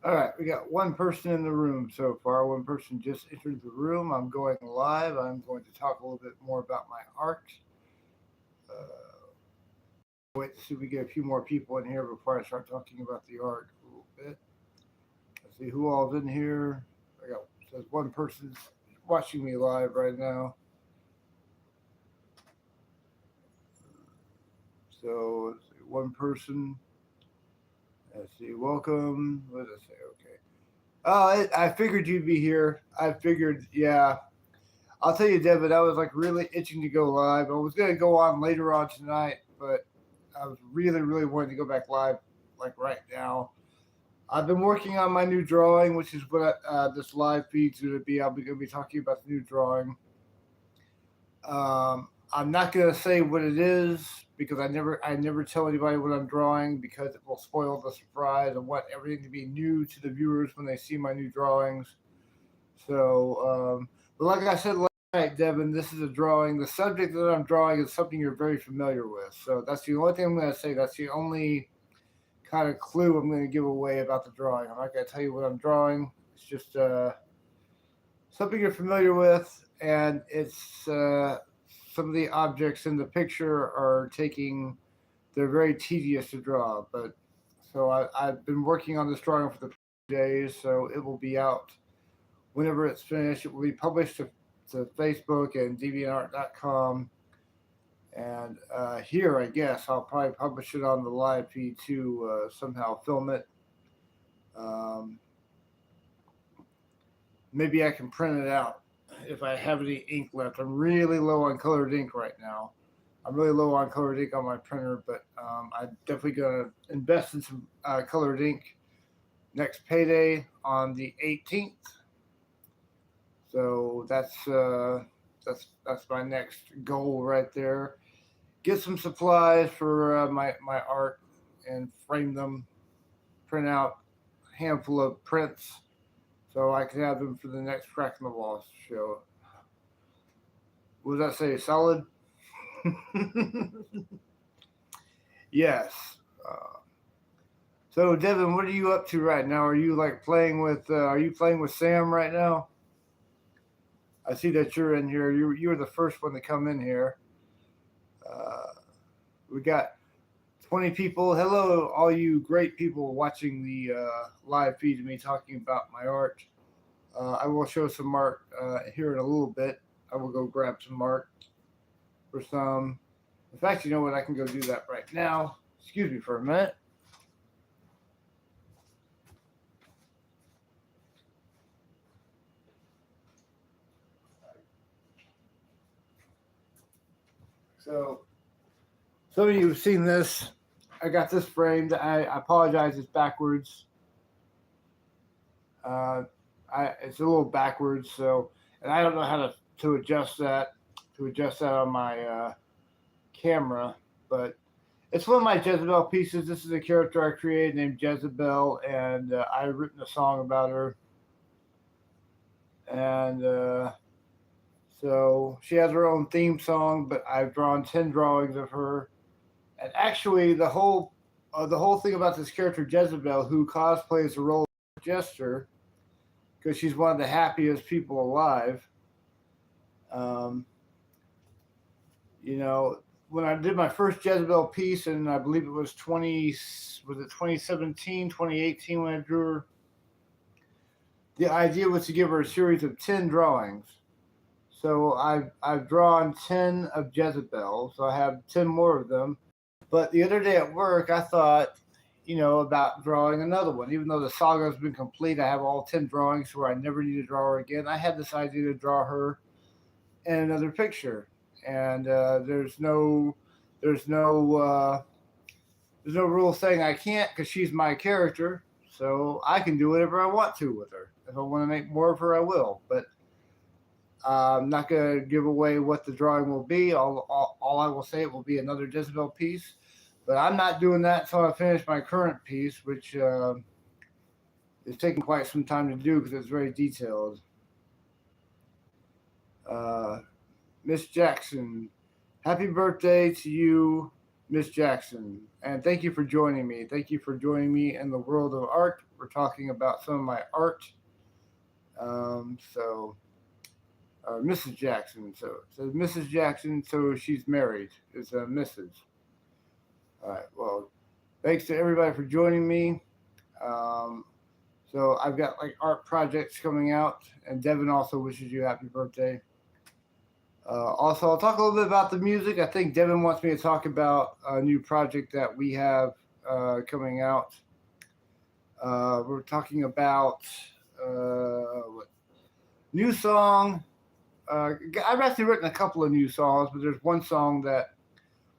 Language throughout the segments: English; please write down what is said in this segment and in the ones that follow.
All right, we got one person in the room so far. One person just entered the room. I'm going live. I'm going to talk a little bit more about my art. Wait to see if we get a few more people in here before I start talking about the art a little bit. Let's see who all's in here. I got says one person's watching me live right now. So let's see, one person. Let's see, welcome. What did I say? Okay. I figured you'd be here. I figured, yeah. I'll tell you, Devin, I was like really itching to go live. I was gonna go on later on tonight, but I was really wanting to go back live like right now. I've been working on my new drawing, which is what this live feed's going to be. I'll be going to be talking about the new drawing. I'm not going to say what it is because I never tell anybody what I'm drawing because it will spoil the surprise. I want everything to be new to the viewers when they see my new drawings. So, but like I said last night, Devin, this is a drawing. The subject that I'm drawing is something you're very familiar with. So that's the only thing I'm going to say. That's the only kind of clue I'm going to give away about the drawing. I'm not going to tell you what I'm drawing. It's just something you're familiar with, and it's some of the objects in the picture are they're very tedious to draw. But so I've been working on this drawing for the days, so it will be out whenever it's finished. It will be published to Facebook and deviantart.com. And here, I guess, I'll probably publish it on the live feed too, somehow film it. Maybe I can print it out if I have any ink left. I'm really low on colored ink right now. I'm really low on colored ink on my printer, but I'm definitely going to invest in some colored ink next payday on the 18th. So that's my next goal right there. Get some supplies for my art and frame them, print out a handful of prints so I can have them for the next Crack in the Wall show. What does that say? Solid? Yes. So Devin, what are you up to right now? Are you like playing with Sam right now? I see that you're in here. You were the first one to come in here. We got 20 people. Hello, all you great people watching the live feed of me talking about my art. I will show some art here in a little bit. I will go grab some art for some. In fact, you know what? I can go do that right now. Excuse me for a minute. So, some of you have seen this. I got this framed. I apologize, it's backwards. It's a little backwards, so, and I don't know how to adjust that on my camera, but it's one of my Jezebel pieces. This is a character I created named Jezebel, and I've written a song about her, and so she has her own theme song, but I've drawn 10 drawings of her. And actually, the whole thing about this character Jezebel, who cosplays the role of Jester, because she's one of the happiest people alive. You know, when I did my first Jezebel piece, and I believe it was 2017, 2018 when I drew her. The idea was to give her a series of 10 drawings. So I've drawn 10 of Jezebel, so I have 10 more of them. But the other day at work, I thought, about drawing another one. Even though the saga has been complete, I have all 10 drawings where I never need to draw her again. I had this idea to draw her in another picture, and there's no rule saying I can't because she's my character, so I can do whatever I want to with her. If I want to make more of her, I will. But I'm not going to give away what the drawing will be. All I will say, it will be another Jezebel piece. But I'm not doing that until I finish my current piece, which is taking quite some time to do because it's very detailed. Miss Jackson, happy birthday to you. Miss Jackson. And thank you for joining me. Thank you for joining me in the world of art. We're talking about some of my art. So Mrs. Jackson. So Mrs. Jackson. So she's married. It's Mrs. All right. Well, thanks to everybody for joining me. Um, so I've got like art projects coming out, and Devin also wishes you happy birthday. Also, I'll talk a little bit about the music. I think Devin wants me to talk about a new project that we have coming out. We're talking about what new song. I've actually written a couple of new songs, but there's one song that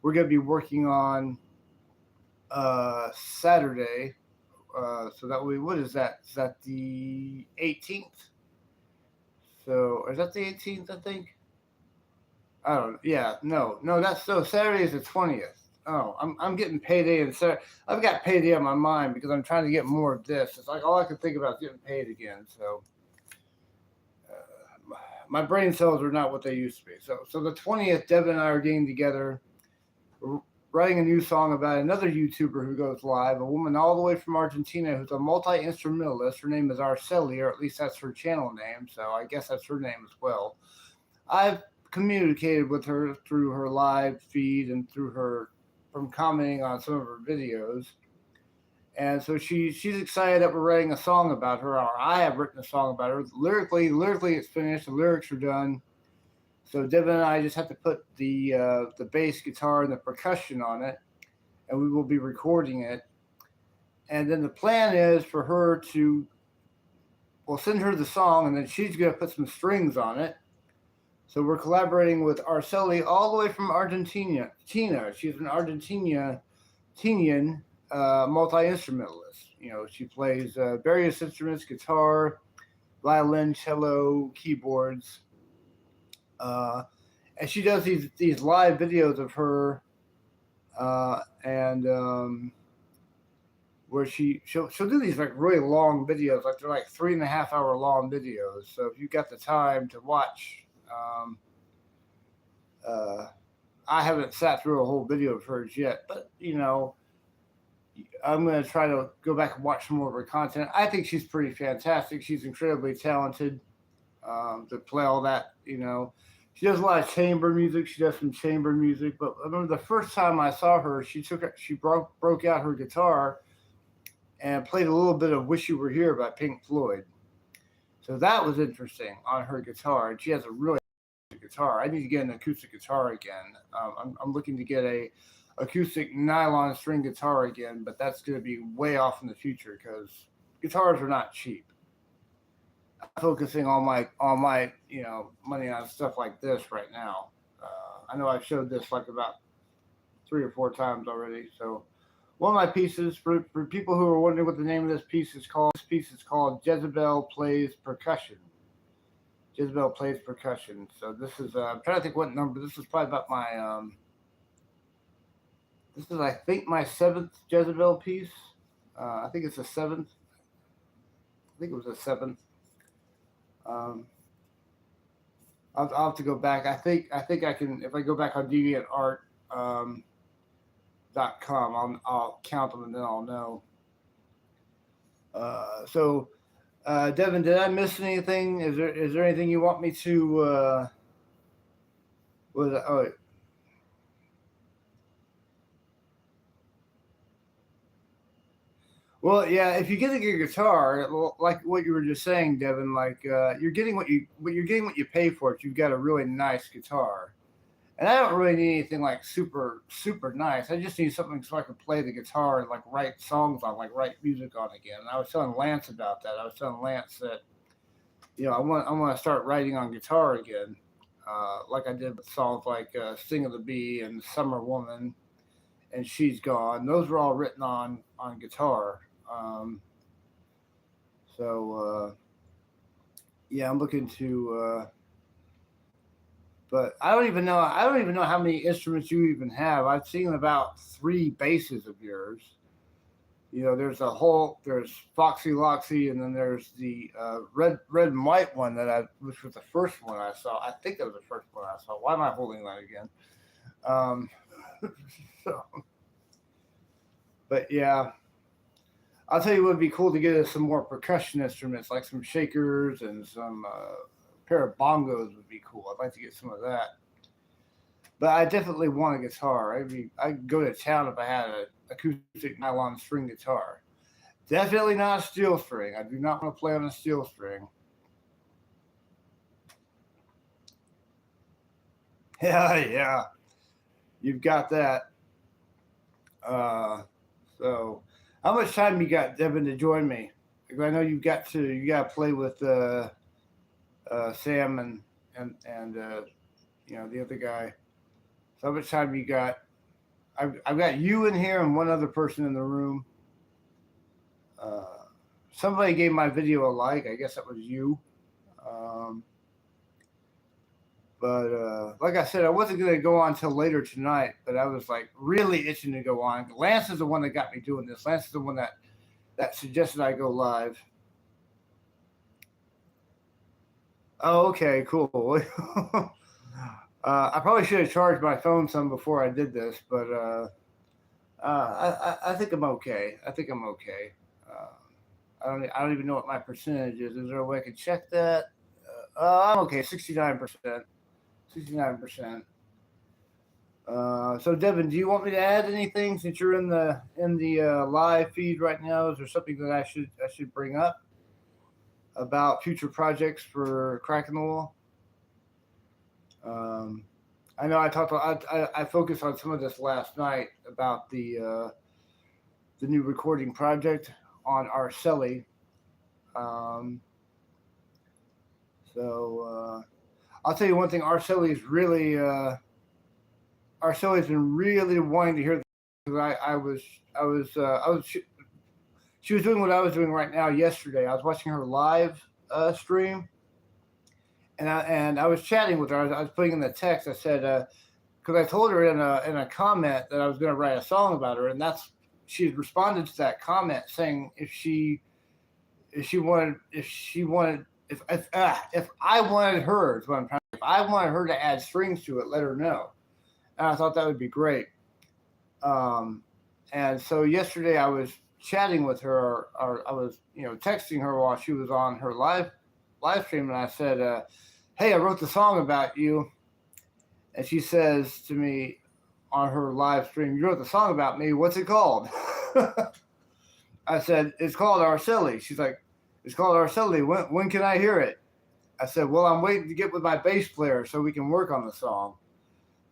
we're going to be working on Saturday. So that we, what is that? Is that the 18th? So is that the 18th? I think. I don't know. Yeah, no. That's so Saturday is the 20th. Oh, I'm getting payday and Saturday. I've got payday on my mind because I'm trying to get more of this. It's like all I can think about is getting paid again. So my brain cells are not what they used to be. So the 20th, Devin and I are getting together, writing a new song about another YouTuber who goes live, a woman all the way from Argentina who's a multi-instrumentalist. Her name is Arceli, or at least that's her channel name. So I guess that's her name as well. I've communicated with her through her live feed and through her from commenting on some of her videos. And so she's excited that we're writing a song about her, or I have written a song about her. Lyrically it's finished. The lyrics are done. So Devin and I just have to put the bass guitar and the percussion on it, and we will be recording it. And then the plan is for her to, we'll send her the song, and then she's going to put some strings on it. So we're collaborating with Arceli all the way from Argentina. She's an Argentinian multi-instrumentalist. You know, she plays various instruments: guitar, violin, cello, keyboards, and she does these live videos of her, and where she'll do these like really long videos, like they're like 3.5 hour long videos. So if you got the time to watch. I haven't sat through a whole video of hers yet, but I'm going to try to go back and watch some more of her content. I think she's pretty fantastic. She's incredibly talented to play all that. She does a lot of chamber music. She does some chamber music. But I remember the first time I saw her, she broke out her guitar and played a little bit of "Wish You Were Here" by Pink Floyd. So that was interesting on her guitar. And she has a really guitar. I need to get an acoustic guitar again. I'm looking to get a acoustic nylon string guitar again, but that's going to be way off in the future because guitars are not cheap. I'm focusing all my money on stuff like this right now. I know I've showed this like about 3 or 4 times already. So one of my pieces, for people who are wondering what the name of this piece is called Jezebel Plays Percussion. Jezebel Plays Percussion. So this is, I'm trying to think what number. This is probably about my, this is, I think, my 7th Jezebel piece. I think it's the 7th. I think it was the 7th. I'll have to go back. I think I can, if I go back on DeviantArt.com, I'll count them and then I'll know. So Devin, did I miss anything? Is there anything you want me to? Well, yeah. If you get a good guitar, like what you were just saying, Devin, like you're getting what you pay for it. You've got a really nice guitar, and I don't really need anything like super nice. I just need something so I can play the guitar and like write songs on, like write music on again. And I was telling Lance about that. I was telling Lance that I want to start writing on guitar again, like I did with songs like "Sting of the Bee" and "Summer Woman" and "She's Gone." Those were all written on guitar. Yeah, I'm looking to. But I don't even know how many instruments you even have. I've seen about 3 basses of yours. There's Foxy Loxy, and then there's the red and white one which was the first one I saw. I think that was the first one I saw. Why am I holding that again? So, but yeah, I'll tell you what would be cool to get us some more percussion instruments, like some shakers and some pair of bongos would be cool. I'd like to get some of that. But I definitely want a guitar. I'd go to town if I had an acoustic nylon string guitar. Definitely not a steel string. I do not want to play on a steel string. Yeah, yeah, you've got that. Uh, so, how much time you got, Devin, to join me? Because I know you got to play with Sam and the other guy. So how much time you got? I've got you in here and one other person in the room. Uh, Somebody gave my video a like. I guess that was you. Um, but like I said, I wasn't going to go on till later tonight, but I was like really itching to go on. Lance is the one that got me doing this. Lance is the one that suggested I go live. Oh, okay, cool. I probably should have charged my phone some before I did this, but I think I'm okay. I think I'm okay. I don't even know what my percentage is. Is there a way I can check that? I'm okay. 69%. 69%. So Devin, do you want me to add anything since you're in the live feed right now? Is there something that I should bring up about future projects for Cracking the Wall? Um, I know I talked. I focused on some of this last night about the new recording project on Arcelli. Um, so I'll tell you one thing. Arcelli's been really wanting to hear. Because I was she was doing what I was doing right now yesterday. I was watching her live stream, and I was chatting with her. I was putting in the text. I said because I told her in a comment that I was going to write a song about her, and she had responded to that comment saying if I wanted her is what I'm trying. If I wanted her to add strings to it, let her know. And I thought that would be great. Um, and so yesterday I was chatting with her, or I was texting her while she was on her live stream, and I said, "Hey, I wrote the song about you," and she says to me on her live stream, "You wrote the song about me. What's it called?" I said, "It's called Arcelli." She's like, "It's called Arcelli. When can I hear it?" I said, "Well, I'm waiting to get with my bass player so we can work on the song."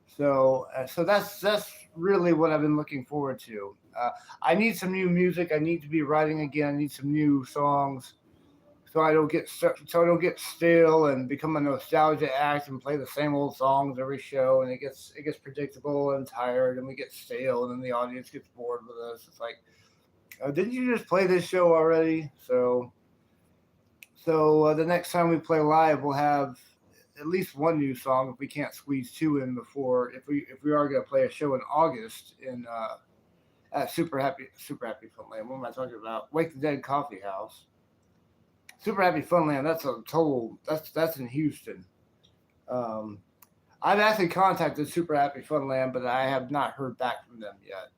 So that's really what I've been looking forward to. I need some new music. I need to be writing again. I need some new songs, so I don't get stale and become a nostalgia act and play the same old songs every show, and it gets predictable and tired, and we get stale, and then the audience gets bored with us. It's like, didn't you just play this show already? So the next time we play live, we'll have at least one new song if we can't squeeze two in before if we are going to play a show in August in at Super Happy Funland. What am I talking about? Wake the Dead Coffee House. Super Happy Funland. That's in Houston. Um, I've actually contacted Super Happy Funland, but I have not heard back from them yet.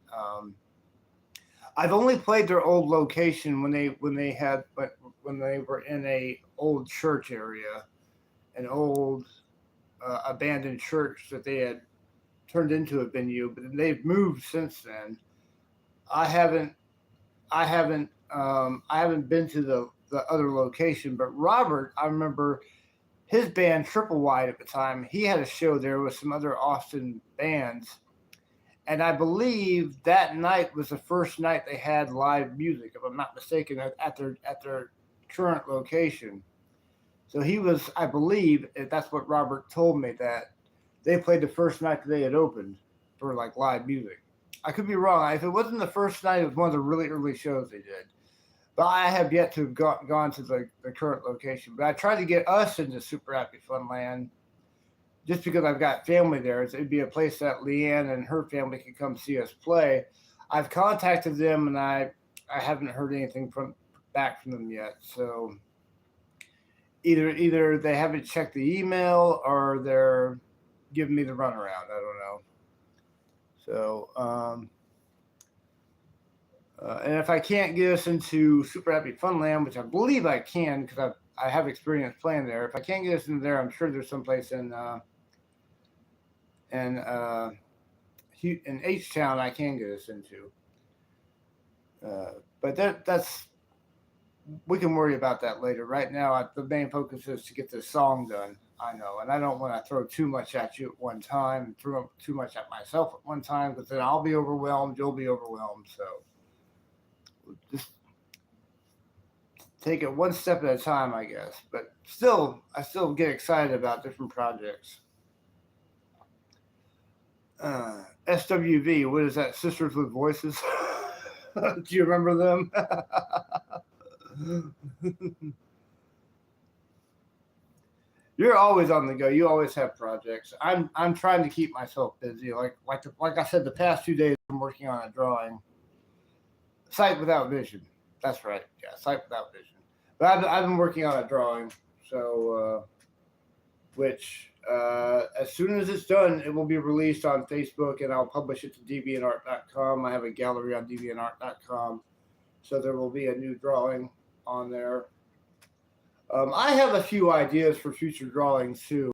I've only played their old location when they were in a old church area, an old abandoned church that they had turned into a venue, but they've moved since then. I haven't I haven't been to the other location, but Robert, I remember his band Triple Wide at the time. He had a show there with some other Austin bands, and I believe that night was the first night they had live music, if I'm not mistaken, at their current location. So he was, I believe, that's what Robert told me, that they played the first night that they had opened for like live music. I could be wrong. If it wasn't the first night, it was one of the really early shows they did. But I have yet to have gone to the current location. But I tried to get us into Super Happy Funland just because I've got family there. It'd be a place that Leanne and her family could come see us play. I've contacted them, and I haven't heard anything back from them yet. So either they haven't checked the email or they're giving me the runaround. I don't know. So, and if I can't get us into Super Happy Funland, which I believe I can because I have experience playing there. If I can't get us into there, I'm sure there's someplace in H Town I can get us into. But that's we can worry about that later. Right now, the main focus is to get this song done. I know, and I don't want to throw too much at you at one time, throw too much at myself at one time, because then I'll be overwhelmed, you'll be overwhelmed. So just take it one step at a time, I guess. But still, I still get excited about different projects. SWV, what is that? Sisters with Voices. Do you remember them? You're always on the go. You always have projects. I'm trying to keep myself busy. Like I said, the past 2 days I'm working on a drawing. Sight without vision. That's right. Yeah, sight without vision. But I've been working on a drawing. So, which as soon as it's done, it will be released on Facebook, and I'll publish it to deviantart.com. I have a gallery on deviantart.com, so there will be a new drawing on there. I have a few ideas for future drawings too,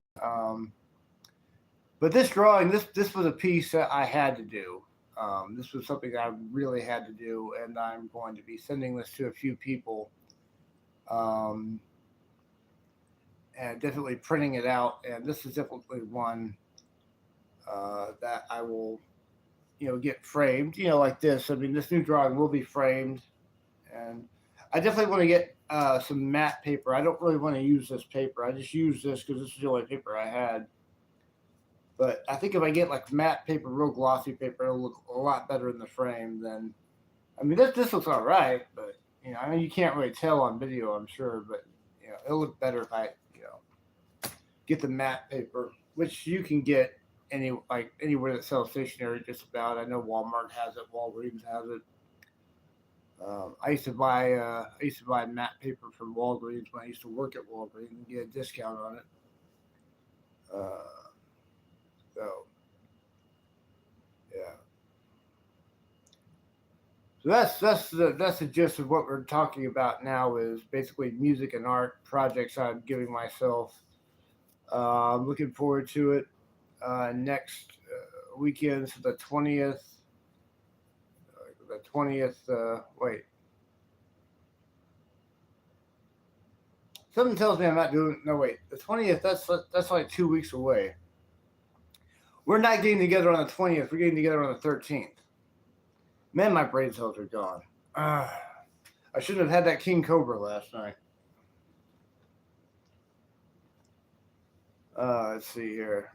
but this drawing, this was a piece that I had to do. This was something that I really had to do, and I'm going to be sending this to a few people, and definitely printing it out. And this is definitely one that I will, get framed, like this. I mean, this new drawing will be framed, and I definitely want to get some matte paper. I don't really want to use this paper. I just use this because this is the only paper I had. But I think if I get like matte paper, real glossy paper, it'll look a lot better in the frame than. I mean, this looks all right, but I mean, you can't really tell on video, I'm sure, but it'll look better if I get the matte paper, which you can get anywhere that sells stationery just about. I know Walmart has it, Walgreens has it. I used to buy matte paper from Walgreens when I used to work at Walgreens and get a discount on it. So yeah. So that's the gist of what we're talking about now. Is basically music and art projects I'm giving myself. I'm looking forward to it. Next weekend, so the 20th. The 20th. Wait. Something tells me I'm not doing. No, wait. The 20th. That's like 2 weeks away. We're not getting together on the 20th. We're getting together on the 13th. Man, my brain cells are gone. I shouldn't have had that King Cobra last night. Let's see here.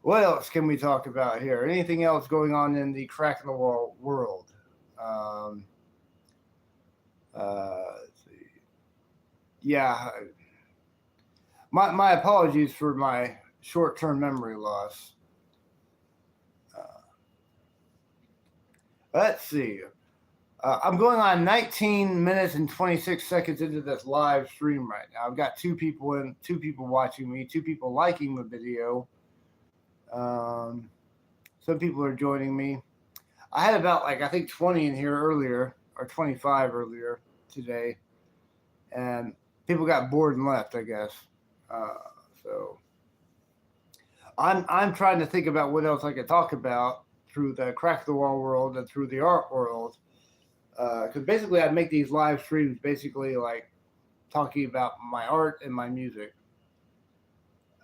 What else can we talk about here? Anything else going on in the Crack in the Wall world? Let's see. Yeah. My apologies for my short-term memory loss. Let's see. I'm going on 19 minutes and 26 seconds into this live stream right now. I've got 2 people watching me, 2 people liking the video. Some people are joining me. I had about I think 20 in here earlier, or 25 earlier today, and people got bored and left, I guess. So I'm trying to think about what else I could talk about through the Crack the Wall world and through the art world. Because basically I make these live streams basically like talking about my art and my music.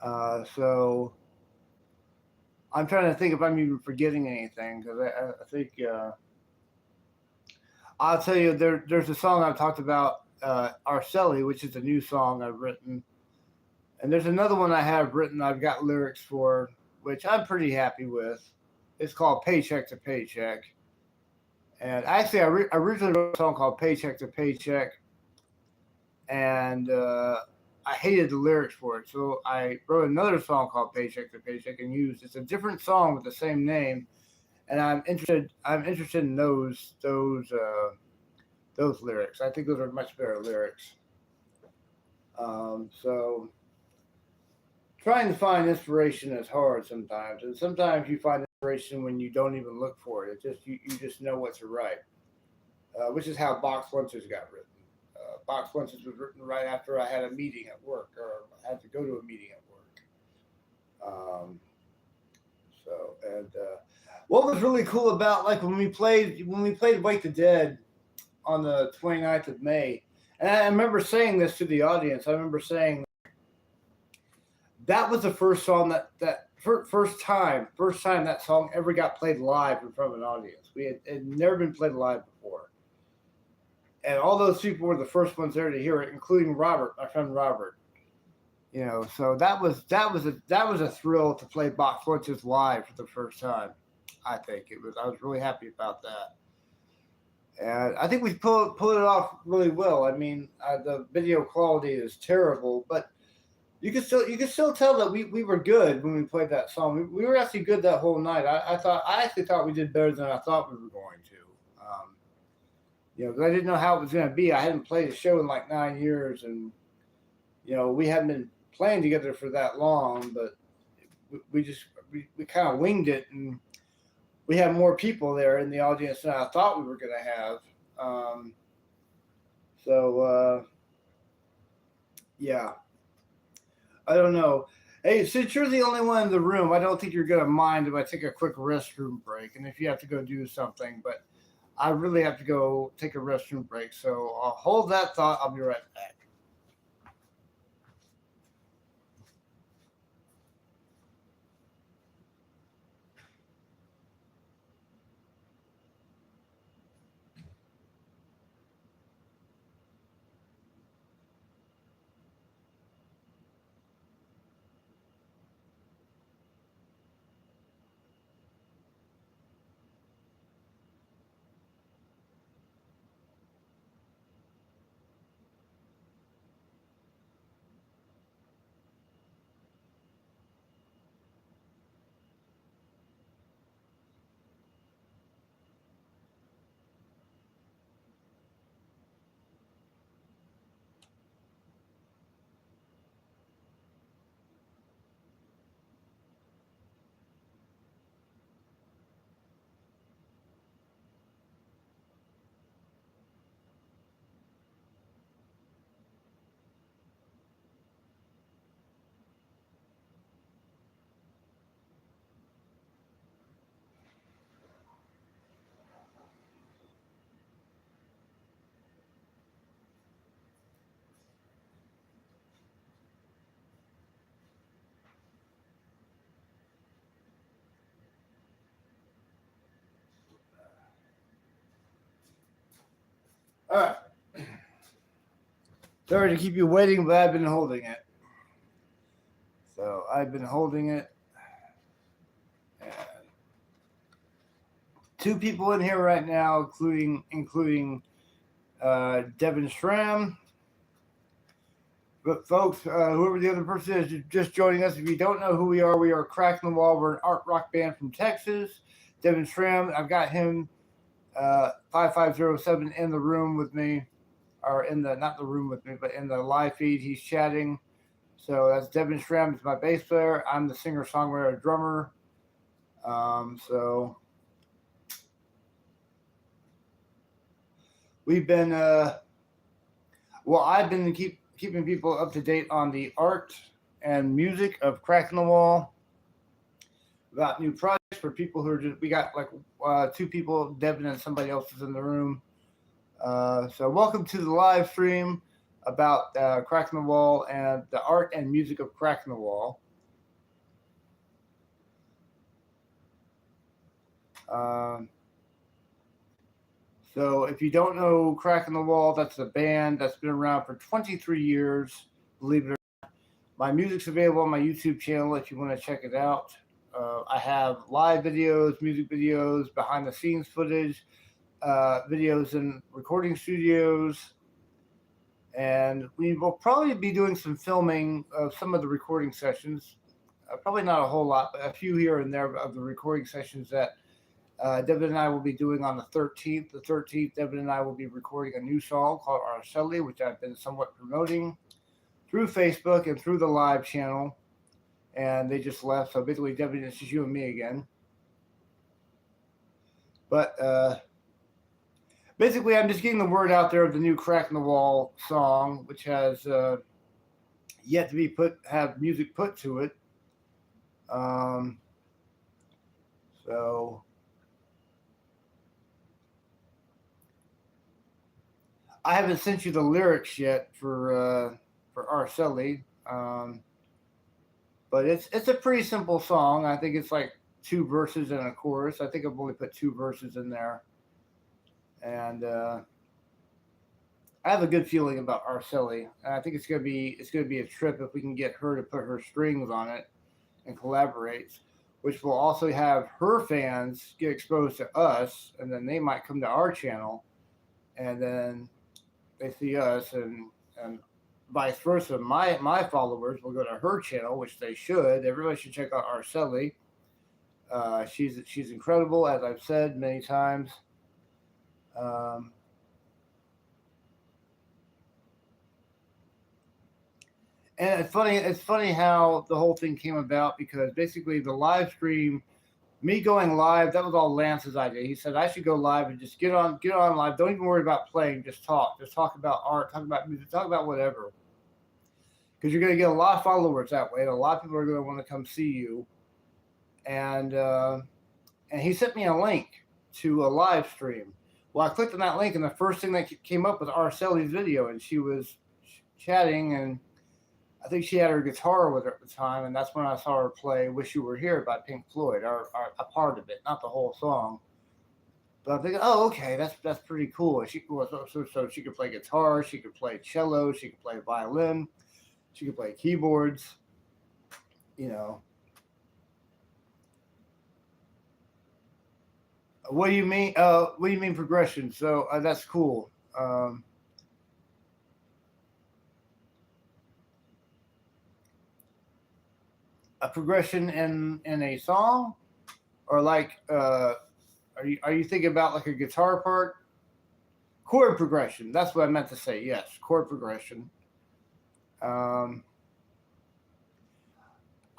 So I'm trying to think if I'm even forgetting anything, because I think I'll tell you there's a song I've talked about, Arcelli, which is a new song I've written. And there's another one I have written I've got lyrics for, which I'm pretty happy with. It's called Paycheck to Paycheck. And actually, I originally wrote a song called Paycheck to Paycheck, and I hated the lyrics for it. So I wrote another song called Paycheck to Paycheck and used it's a different song with the same name, and I'm interested in those lyrics. I think those are much better lyrics. So trying to find inspiration is hard sometimes, and sometimes you find inspiration when you don't even look for it. It just you just know what to write, which is how Box Lunches got written. Box Lunches was written right after I had a meeting at work, or I had to go to a meeting at work. Um, and what was really cool about like when we played Wake the Dead on the 29th of May, and I remember saying this to the audience. I remember saying that was the first song that first time that song ever got played live in front of an audience. It had never been played live before, and all those people were the first ones there to hear it, including Robert, my friend Robert. You know, so that was a thrill to play Box Lunches live for the first time. I think it was. I was really happy about that, and I think we pulled it off really well. I mean, the video quality is terrible, but you can still tell that we were good when we played that song. We were actually good that whole night. I actually thought we did better than I thought we were going to. You know, 'cause I didn't know how it was going to be. I hadn't played a show in like 9 years, and you know, we hadn't been playing together for that long, but we kind of winged it, and we had more people there in the audience than I thought we were going to have. So yeah, I don't know. Hey, since you're the only one in the room, I don't think you're going to mind if I take a quick restroom break, and if you have to go do something, but I really have to go take a restroom break. So I'll hold that thought. I'll be right back. All right. Sorry to keep you waiting, but I've been holding it. So I've been holding it. And two people in here right now, including Devin Schramm. But folks, whoever the other person is just joining us, if you don't know who we are Cracking the Wall. We're an art rock band from Texas. Devin Schramm, I've got him 5507 in the room with me, or in the not the room with me, but in the live feed. He's chatting. So that's Devin Schramm is my bass player. I'm the singer, songwriter, drummer. So we've been I've been keeping people up to date on the art and music of Cracking the Wall. About new projects for people who are just, we got like two people, Devin and somebody else is in the room. So welcome to the live stream about Cracking the Wall and the art and music of Cracking the Wall. So if you don't know Cracking the Wall, that's a band that's been around for 23 years, believe it or not. My music's available on my YouTube channel if you want to check it out. I have live videos, music videos, behind the scenes footage, videos in recording studios, and we will probably be doing some filming of some of the recording sessions. Probably not a whole lot, but a few here and there of the recording sessions that Devin and I will be doing on the 13th. The 13th, Devin and I will be recording a new song called Araceli, which I've been somewhat promoting through Facebook and through the live channel. and they just left. So basically, Devin, it's just you and me again. But basically, I'm just getting the word out there of the new "Crack in the Wall" song, which has yet to be have music put to it. So I haven't sent you the lyrics yet for Arcelli, but it's a pretty simple song. I think it's like 2 verses and a chorus. I think I've only put 2 verses in there, and I have a good feeling about Arcelli. And I think it's gonna be a trip if we can get her to put her strings on it and collaborate, which will also have her fans get exposed to us, and then they might come to our channel, and then they see us, and vice versa. My followers will go to her channel, which they should. Everybody should check out Arcelli. She's incredible, as I've said many times. And it's funny how the whole thing came about, because basically the live stream, me going live, that was all Lance's idea. He said I should go live and just get on live. Don't even worry about playing. Just talk about art, talk about music, talk about whatever. Because you're going to get a lot of followers that way, and a lot of people are going to want to come see you. And he sent me a link to a live stream. Well, I clicked on that link, and the first thing that came up was Arcelli's video, and she was chatting, and I think she had her guitar with her at the time, and that's when I saw her play "Wish You Were Here" by Pink Floyd, or a part of it, not the whole song. But I'm thinking, oh, okay, that's pretty cool. And so she could play guitar, she could play cello, she could play violin, she could play keyboards, you know. What do you mean? What do you mean progression? So that's cool. A progression in a song, or like are you thinking about like a guitar part? Chord progression. That's what I meant to say. Yes, chord progression.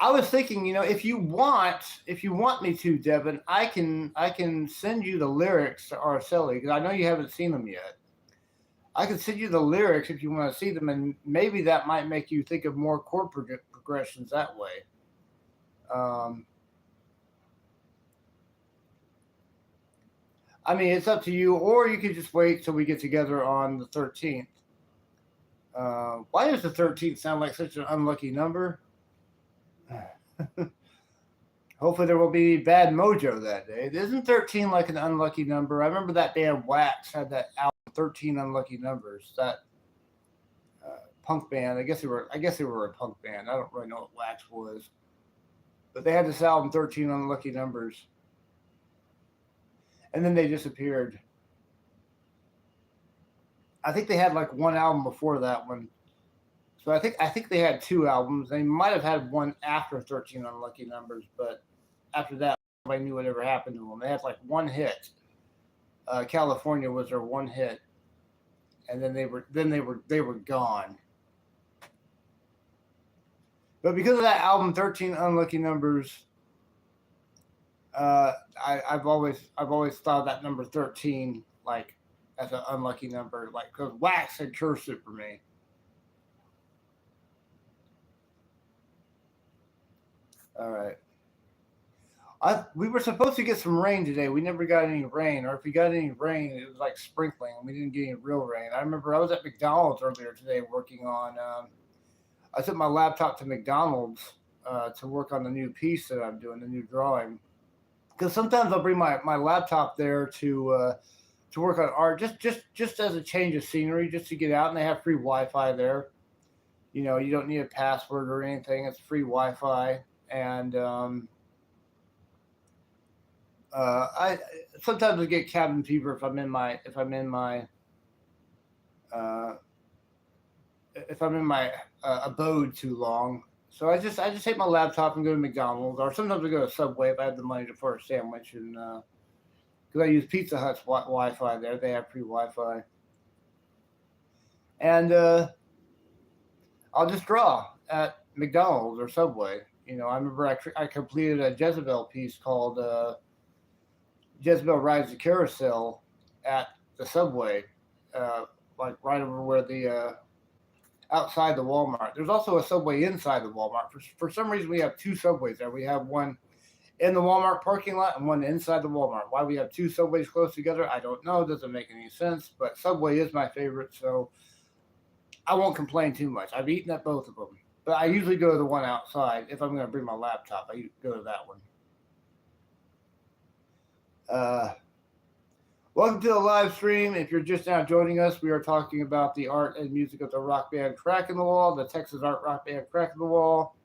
I was thinking, if you want me to, Devin, I can send you the lyrics to Arcelli, because I know you haven't seen them yet. I can send you the lyrics if you want to see them, and maybe that might make you think of more chord progressions that way. I mean, it's up to you, or you could just wait till we get together on the 13th. Why does the 13th sound like such an unlucky number? Hopefully there will be bad mojo that day. Isn't 13 like an unlucky number? I remember that band Wax had that album 13 Unlucky Numbers. That punk band. I guess they were a punk band. I don't really know what Wax was. But they had this album 13 Unlucky Numbers. And then they disappeared. I think they had like one album before that one. So I think they had 2 albums. They might have had one after 13 Unlucky Numbers, but after that, nobody knew what ever happened to them. They had like one hit. California was their one hit, and then they were gone. But because of that album, 13 Unlucky Numbers, I've always thought that number 13 like as an unlucky number, like because Wax had cursed it for me. All right. We were supposed to get some rain today. We never got any rain, or if we got any rain, it was like sprinkling. We didn't get any real rain. I remember I was at McDonald's earlier today working on. I took my laptop to McDonald's to work on the new piece that I'm doing, the new drawing. Because sometimes I'll bring my laptop there to work on art, just as a change of scenery, just to get out. And they have free Wi-Fi there. You don't need a password or anything. It's free Wi-Fi. And I sometimes get cabin fever if I'm in my abode too long. So I just take my laptop and go to McDonald's, or sometimes I go to Subway if I have the money for a sandwich, and because I use Pizza Hut's Wi-Fi there, they have free Wi-Fi, and I'll just draw at McDonald's or Subway. You know, I remember I completed a Jezebel piece called Jezebel Rides the Carousel at the subway, like right over where the outside the Walmart. There's also a subway inside the Walmart. For some reason, we have two subways there. We have one in the Walmart parking lot and one inside the Walmart. Why we have two subways close together, I don't know. It doesn't make any sense. But Subway is my favorite, so I won't complain too much. I've eaten at both of them. But I usually go to the one outside. If I'm going to bring my laptop, I go to that one. Welcome to the live stream. If you're just now joining us, we are talking about the art and music of the rock band Crack in the Wall, the Texas art rock band Crack in the Wall.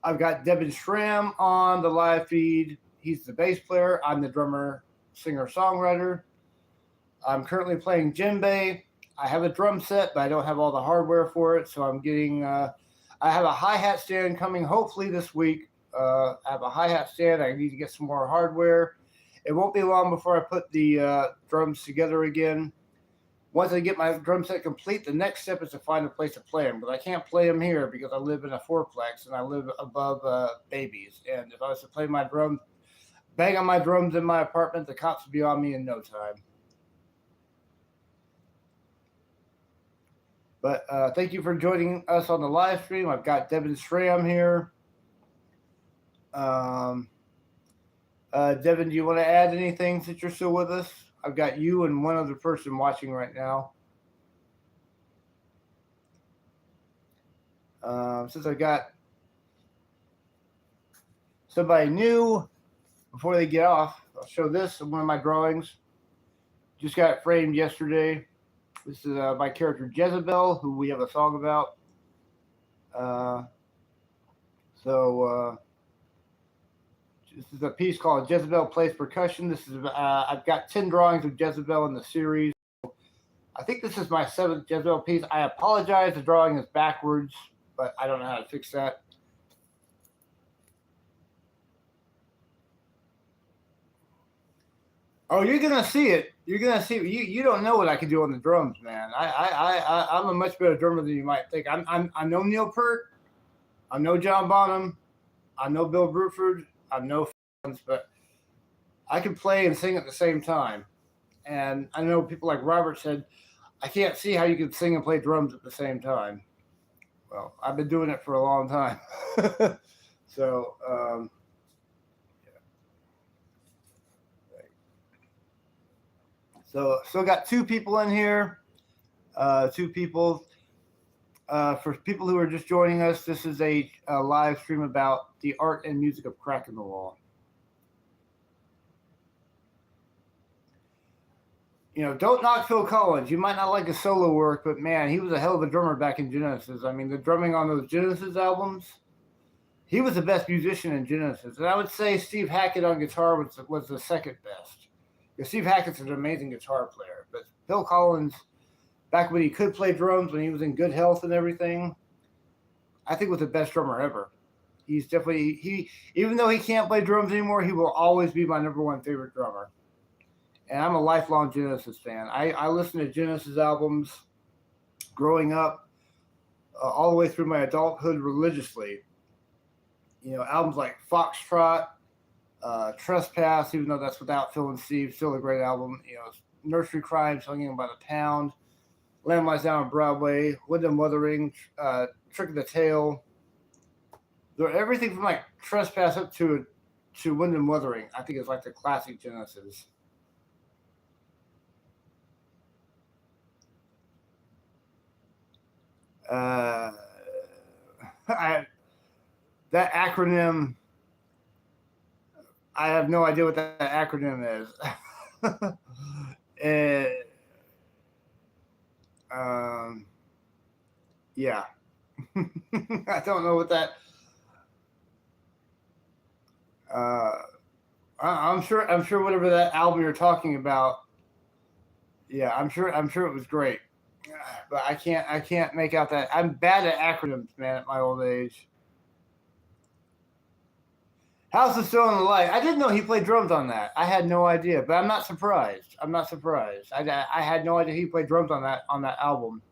I've got Devin Schramm on the live feed. He's the bass player. I'm the drummer, singer, songwriter. I'm currently playing djembe. I have a drum set, but I don't have all the hardware for it, so I'm getting. I have a hi-hat stand coming hopefully this week. I have a hi-hat stand. I need to get some more hardware. It won't be long before I put the drums together again. Once I get my drum set complete, the next step is to find a place to play them. But I can't play them here because I live in a fourplex and I live above babies. And if I was to play my drums, bang on my drums in my apartment, the cops would be on me in no time. But thank you for joining us on the live stream. I've got Devin Schramm here. Devin, do you want to add anything since you're still with us? I've got you and one other person watching right now. Since I got somebody new, before they get off, I'll show this, one of my drawings. Just got it framed yesterday. This is my character Jezebel, who we have a song about. This is a piece called Jezebel Plays Percussion. This is I've got 10 drawings of Jezebel in the series. I think this is my 7th Jezebel piece. I apologize, the drawing is backwards, but I don't know how to fix that. Oh, you're gonna see it. You're gonna see it. You don't know what I can do on the drums, man. I'm a much better drummer than you might think. I'm no Neil Peart. I'm no John Bonham. I'm no Bill Bruford. I'm no fans, but I can play and sing at the same time. And I know people like Robert said, I can't see how you can sing and play drums at the same time. Well, I've been doing it for a long time. So, yeah. So, still got 2 people in here. 2 people. For people who are just joining us, this is a live stream about the art and music of Crack in the Wall. You know, don't knock Phil Collins. You might not like his solo work, but man, he was a hell of a drummer back in Genesis. I mean, the drumming on those Genesis albums, he was the best musician in Genesis. And I would say Steve Hackett on guitar was the second best. Because Steve Hackett's an amazing guitar player, but Phil Collins, back when he could play drums, when he was in good health and everything, I think was the best drummer ever. He's definitely, even though he can't play drums anymore, he will always be my #1 favorite drummer. And I'm a lifelong Genesis fan. I listened to Genesis albums growing up all the way through my adulthood religiously. You know, albums like Foxtrot, Trespass, even though that's without Phil and Steve, still a great album. You know, Nursery Crime, Swinging by the Pound, Lamb Lies Down on Broadway, Wind and Wuthering, Trick of the Tail. Everything from like Trespass up to Wind and Wuthering, I think is like the classic Genesis. That acronym, I have no idea what that acronym is. Yeah. I don't know what that. I'm sure whatever that album you're talking about. Yeah, I'm sure it was great, but I can't make out that. I'm bad at acronyms, man, at my old age. House of Stone and Light. I didn't know he played drums on that. I had no idea, but I'm not surprised. I had no idea he played drums on that album.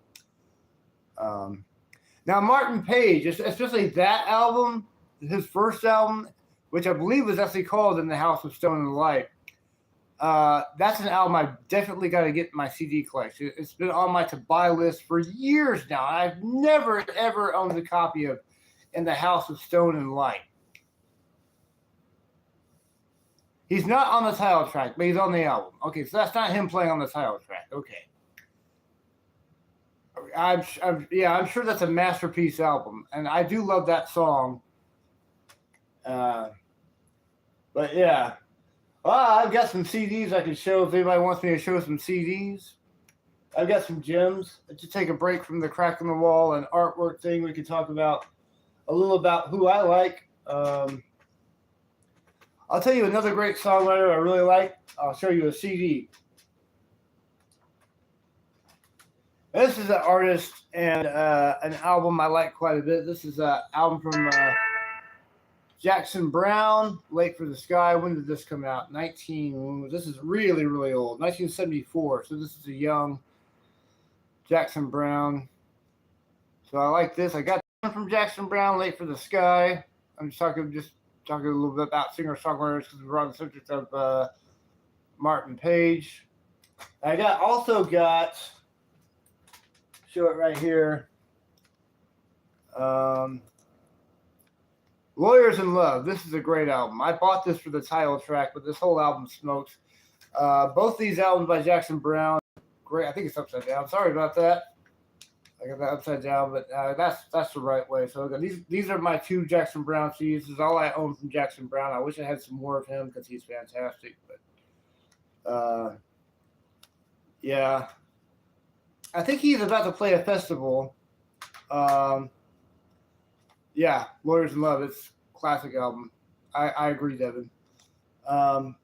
Now Martin Page, especially that album, his first album, which I believe was actually called In the House of Stone and Light. That's an album I definitely got to get in my CD collection. It's been on my to-buy list for years now. I've never, ever owned a copy of In the House of Stone and Light. He's not on the title track, but he's on the album. Okay, so that's not him playing on the title track. Okay. I'm sure that's a masterpiece album, and I do love that song. But yeah. Well, I've got some CDs I can show if anybody wants me to show some CDs. I've got some gems. To take a break from the crack in the wall and artwork thing, we can talk about a little about who I like. I'll tell you another great songwriter I really like. I'll show you a CD. This is an artist and an album I like quite a bit. This is an album from Jackson Browne, Late for the Sky. When did this come out? This is really, really old. 1974. So this is a young Jackson Browne. So I like this. I got one from Jackson Browne, Late for the Sky. I'm just talking a little bit about singer-songwriters because we're on the subject of Martin Page. I also got, show it right here, Lawyers in Love. This is a great album. I bought this for the title track, but this whole album smokes. Both these albums by Jackson Browne, great. I think it's upside down. Sorry about that. I got that upside down, but that's the right way. So these are my two Jackson Browne CDs. This is all I own from Jackson Browne. I wish I had some more of him because he's fantastic. But yeah, I think he's about to play a festival. Yeah, Lawyers in Love. It's a classic album. I agree, Devin. I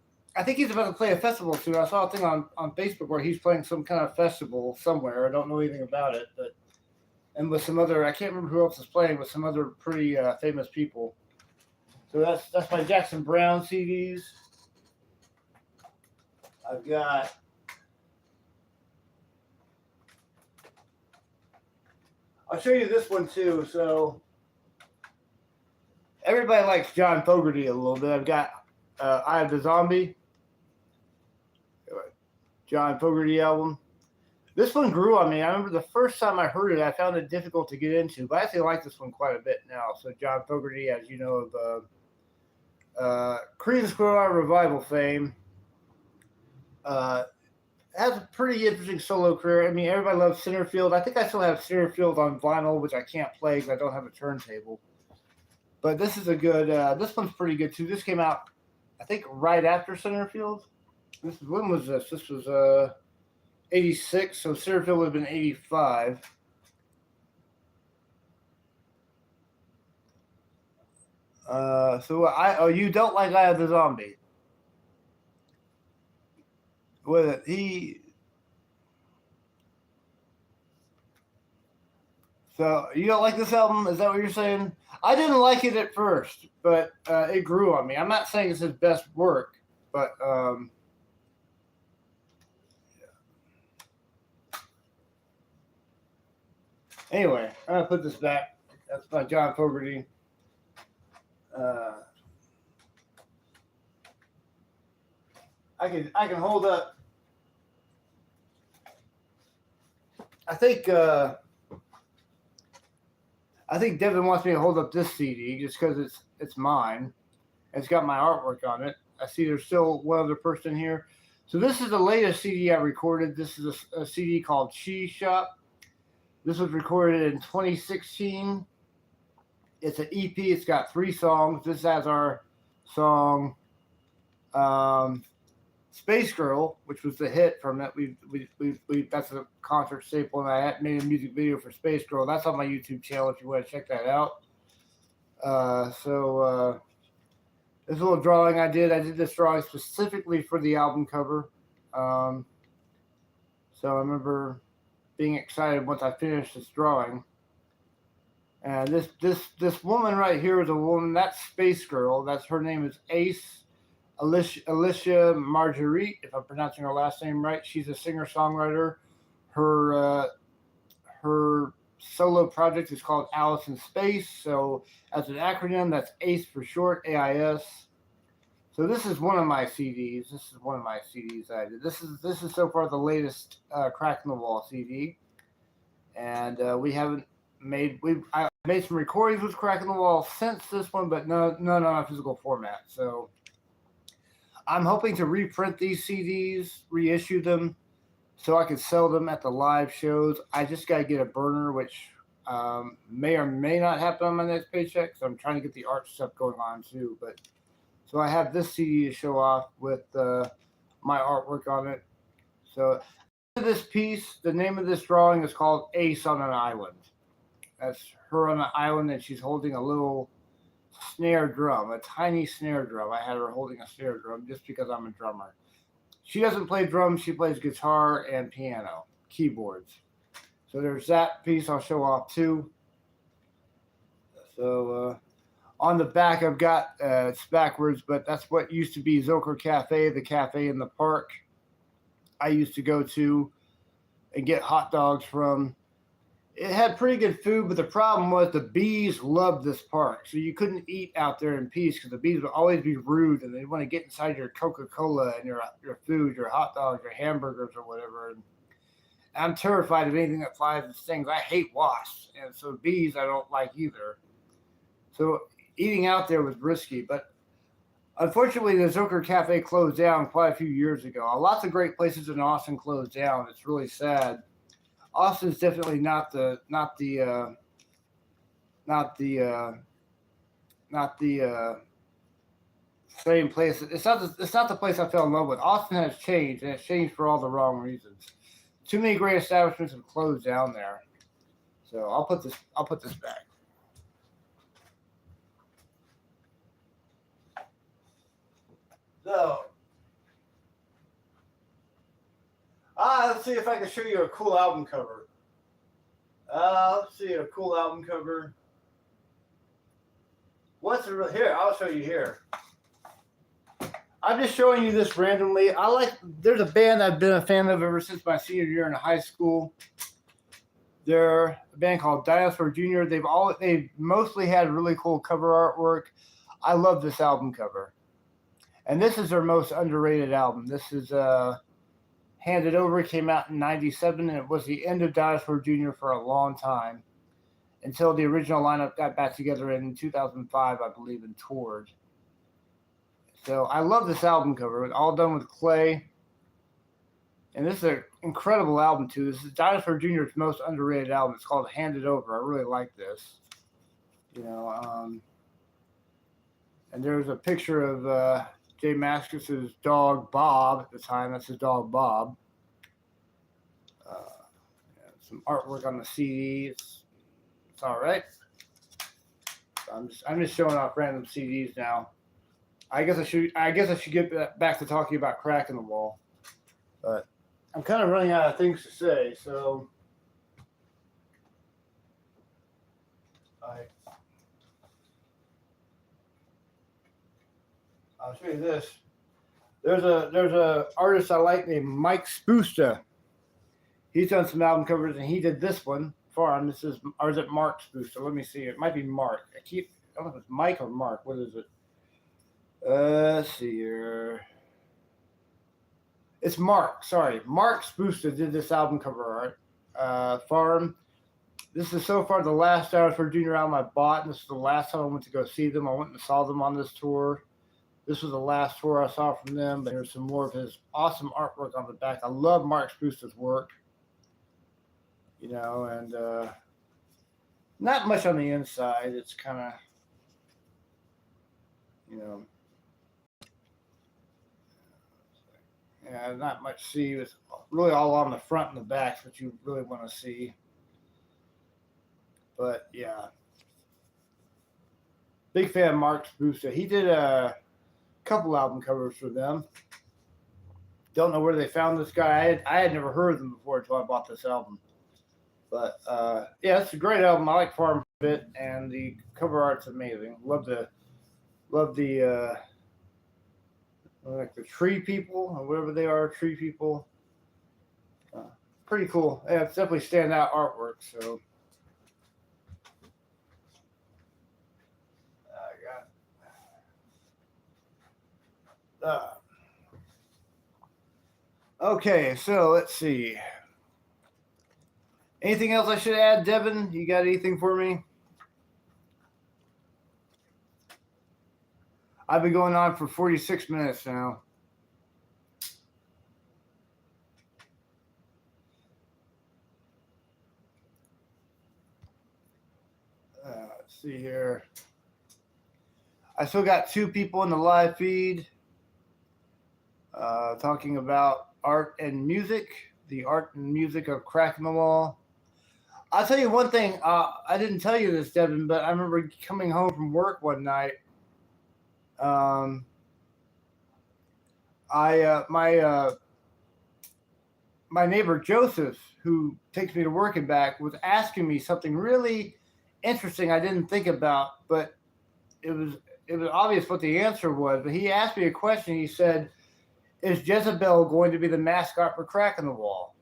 think he's about to play a festival soon. I saw a thing on Facebook where he's playing some kind of festival somewhere. I don't know anything about it, but and with some other, I can't remember who else is playing, with some other pretty famous people. So that's my Jackson Browne CDs. I've got I'll show you this one too. So everybody likes John Fogerty a little bit. I've got Eye of the Zombie, John Fogerty album. This one grew on me. I remember the first time I heard it, I found it difficult to get into, but I actually like this one quite a bit now. So John Fogerty, as you know, of Creedence Clearwater Revival fame, has a pretty interesting solo career. I mean, everybody loves Centerfield. I think I still have Centerfield on vinyl, which I can't play because I don't have a turntable. But this is a good, this one's pretty good too. This came out, I think, right after Centerfield. When was this? This was 86, so Centerfield would have been 85. You don't like Eye of the Zombie? With it, So you don't like this album? Is that what you're saying? I didn't like it at first, but it grew on me. I'm not saying it's his best work, but anyway, I'm gonna put this back. That's by John Fogerty. I can hold up. I think Devin wants me to hold up this CD just because it's mine. It's got my artwork on it. I see there's still one other person here. So this is the latest CD I recorded. This is a CD called Cheese Shop. This was recorded in 2016. It's an EP. It's got 3 songs. This has our song Space Girl, which was the hit from it. We that's a concert staple, and I made a music video for Space Girl. That's on my YouTube channel if you want to check that out. This little drawing I did this drawing specifically for the album cover. So I remember being excited once I finished this drawing. And this woman right here is a woman. That's Space Girl. Her name is Alicia Marguerite, if I'm pronouncing her last name right. She's a singer-songwriter. Her solo project is called Alice in Space. So as an acronym, that's ACE for short, AIS. So this is one of my CDs. This is one of my CDs I did. This is so far the latest Crack in the Wall CD, and I made some recordings with Crack in the Wall since this one, but none on a physical format. So I'm hoping to reprint these CDs, reissue them, so I can sell them at the live shows. I just got to get a burner, which may or may not happen on my next paycheck. So I'm trying to get the art stuff going on too, but. So I have this CD to show off with my artwork on it. So this piece, the name of this drawing is called Ace on an Island. That's her on an island, and she's holding a little snare drum, a tiny snare drum. I had her holding a snare drum just because I'm a drummer. She doesn't play drums. She plays guitar and piano, keyboards. So there's that piece I'll show off too. So... on the back, I've got, it's backwards, but that's what used to be Zoker Cafe, the cafe in the park I used to go to and get hot dogs from. It had pretty good food, but the problem was the bees loved this park. So you couldn't eat out there in peace because the bees would always be rude and they'd want to get inside your Coca-Cola and your food, your hot dogs, your hamburgers or whatever. And I'm terrified of anything that flies and stings. I hate wasps. And so bees I don't like either. So eating out there was risky, but unfortunately, the Zoker Cafe closed down quite a few years ago. Lots of great places in Austin closed down. It's really sad. Austin's definitely not the same place. It's not the place I fell in love with. Austin has changed, and it's changed for all the wrong reasons. Too many great establishments have closed down there. So I'll put this back. So, let's see if I can show you a cool album cover. Let's see a cool album cover. Here? I'll show you here. I'm just showing you this randomly. There's a band I've been a fan of ever since my senior year in high school. They're a band called Dinosaur Jr. They've mostly had really cool cover artwork. I love this album cover. And this is their most underrated album. This is Handed Over. It came out in 97, and it was the end of Dinosaur Jr. for a long time until the original lineup got back together in 2005, I believe, and toured. So I love this album cover. It's all done with clay. And this is an incredible album, too. This is Dinosaur Jr.'s most underrated album. It's called Handed Over. I really like this. And there's a picture of... Jay Mascis's dog, Bob, at the time. That's his dog, Bob. Some artwork on the CD. It's all right. I'm just showing off random CDs now. I guess I should get back to talking about Crack in the Wall. But I'm kind of running out of things to say, so... I'll show you this. There's a artist I like named Mike Spoosta. He's done some album covers, and he did this one for him. Or is it Mark Spoosta? Let me see. It might be Mark. I don't know if it's Mike or Mark. What is it? Let's see here. It's Mark. Sorry, Mark Spoosta did this album cover art for him. This is so far the last Dinosaur Jr. album I bought, and this is the last time I went to go see them. I went and saw them on this tour. This was the last tour I saw from them, but there's some more of his awesome artwork on the back. I love Mark Spoosta's work, and not much on the inside. It's kind of, not much see. It's really all on the front and the back, what you really want to see. But, yeah. Big fan of Mark Spoosta. He did a couple album covers for them. Don't know where they found this guy. I had never heard of them before until I bought this album. But yeah, it's a great album. I like Farm a bit, and the cover art's amazing. Love the like the tree people or whatever they are, tree people. Pretty cool. Yeah, it's definitely standout artwork. So Okay, so let's see. Anything else I should add, Devin? You got anything for me? I've been going on for 46 minutes now. Let's see here. I still got 2 people in the live feed talking about art and music, the art and music of Cracking the Wall. I'll tell you one thing. I didn't tell you this, Devin, but I remember coming home from work one night. My neighbor Joseph, who takes me to work and back, was asking me something really interesting I didn't think about, but it was obvious what the answer was. But he asked me a question. He said, "Is Jezebel going to be the mascot for Cracking the Wall?"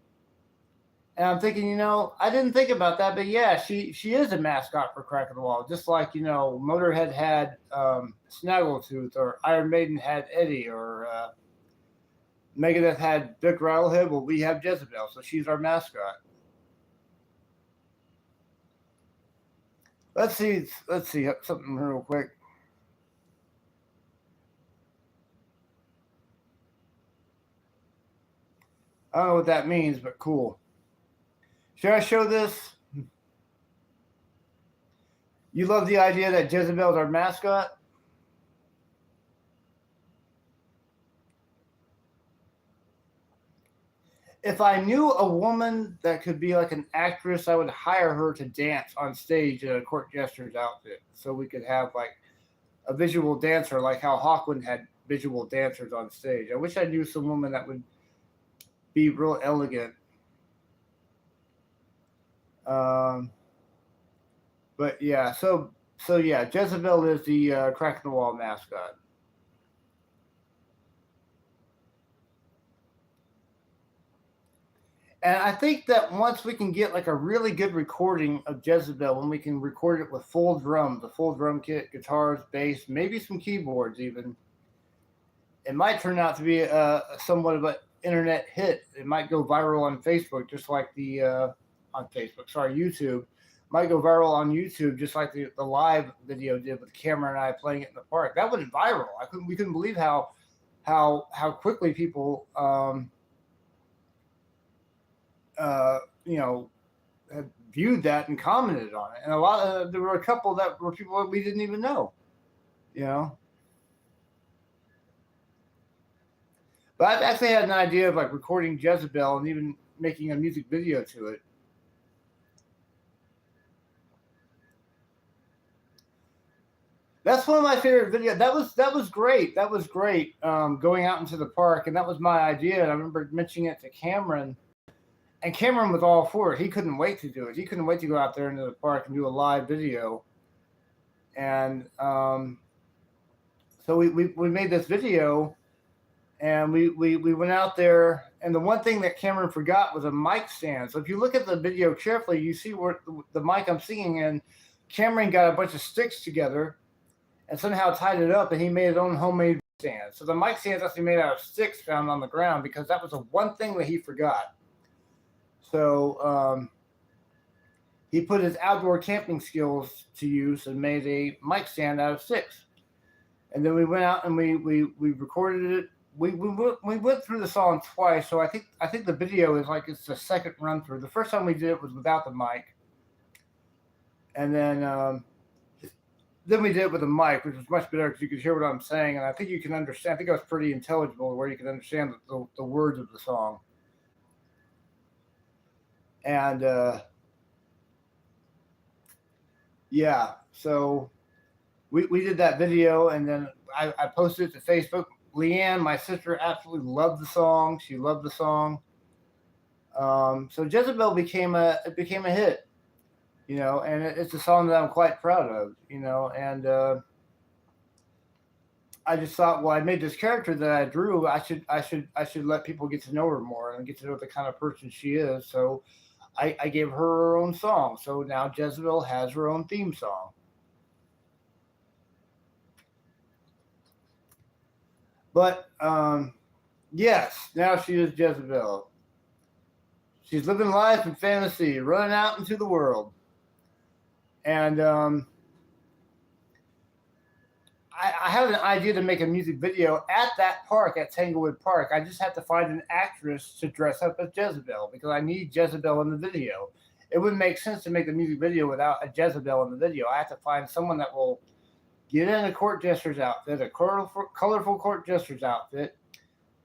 And I'm thinking, I didn't think about that, but yeah, she is a mascot for Cracking the Wall, just like Motorhead had Snaggletooth, or Iron Maiden had Eddie, or Megadeth had Vic Rattlehead. Well, we have Jezebel, so she's our mascot. Let's see something real quick. I don't know what that means, but cool. Should I show this? You love the idea that Jezebel is our mascot? If I knew a woman that could be like an actress, I would hire her to dance on stage in a court jester's outfit, so we could have like a visual dancer, like how Hawkwind had visual dancers on stage. I wish I knew some woman that would be real elegant. But yeah, so yeah, Jezebel is the Cracking the Wall mascot. And I think that once we can get like a really good recording of Jezebel, when we can record it with full drums, a full drum kit, guitars, bass, maybe some keyboards even, it might turn out to be somewhat of an internet hit. It might go viral on Facebook, just like YouTube. Might go viral on YouTube, just like the live video did with Cameron and I playing it in the park. That went viral. We couldn't believe how quickly people had viewed that and commented on it, and there were a couple that were people that we didn't even know, But I've actually had an idea of like recording Jezebel and even making a music video to it. That's one of my favorite videos. That was great. That was great. Going out into the park, and that was my idea. And I remember mentioning it to Cameron. And Cameron was all for it. He couldn't wait to do it. He couldn't wait to go out there into the park and do a live video. And so we made this video, and we went out there. And the one thing that Cameron forgot was a mic stand. So if you look at the video carefully, you see where the mic I'm singing in, Cameron got a bunch of sticks together and somehow tied it up, and he made his own homemade stand. So the mic stand is actually made out of sticks found on the ground, because that was the one thing that he forgot. So he put his outdoor camping skills to use and made a mic stand out of sticks. And then we went out and we recorded it. We went through the song twice, so I think the video is like it's the second run through. The first time we did it was without the mic, and then we did it with a mic, which was much better because you could hear what I'm saying, and I think you can understand. I think I was pretty intelligible where you can understand the words of the song. And yeah, so we did that video, and then I posted it to Facebook. Leanne, my sister, absolutely loved the song. She loved the song. So Jezebel became a hit, and it's a song that I'm quite proud of, and I just thought, well, I made this character that I drew. I should let people get to know her more and get to know the kind of person she is. So I gave her own song. So now Jezebel has her own theme song. But yes, now she is Jezebel. She's living life in fantasy, running out into the world. And I have an idea to make a music video at that park, at Tanglewood Park. I just have to find an actress to dress up as Jezebel because I need Jezebel in the video. It wouldn't make sense to make a music video without a Jezebel in the video. I have to find someone that will get in a court jester's outfit, a colorful court jester's outfit,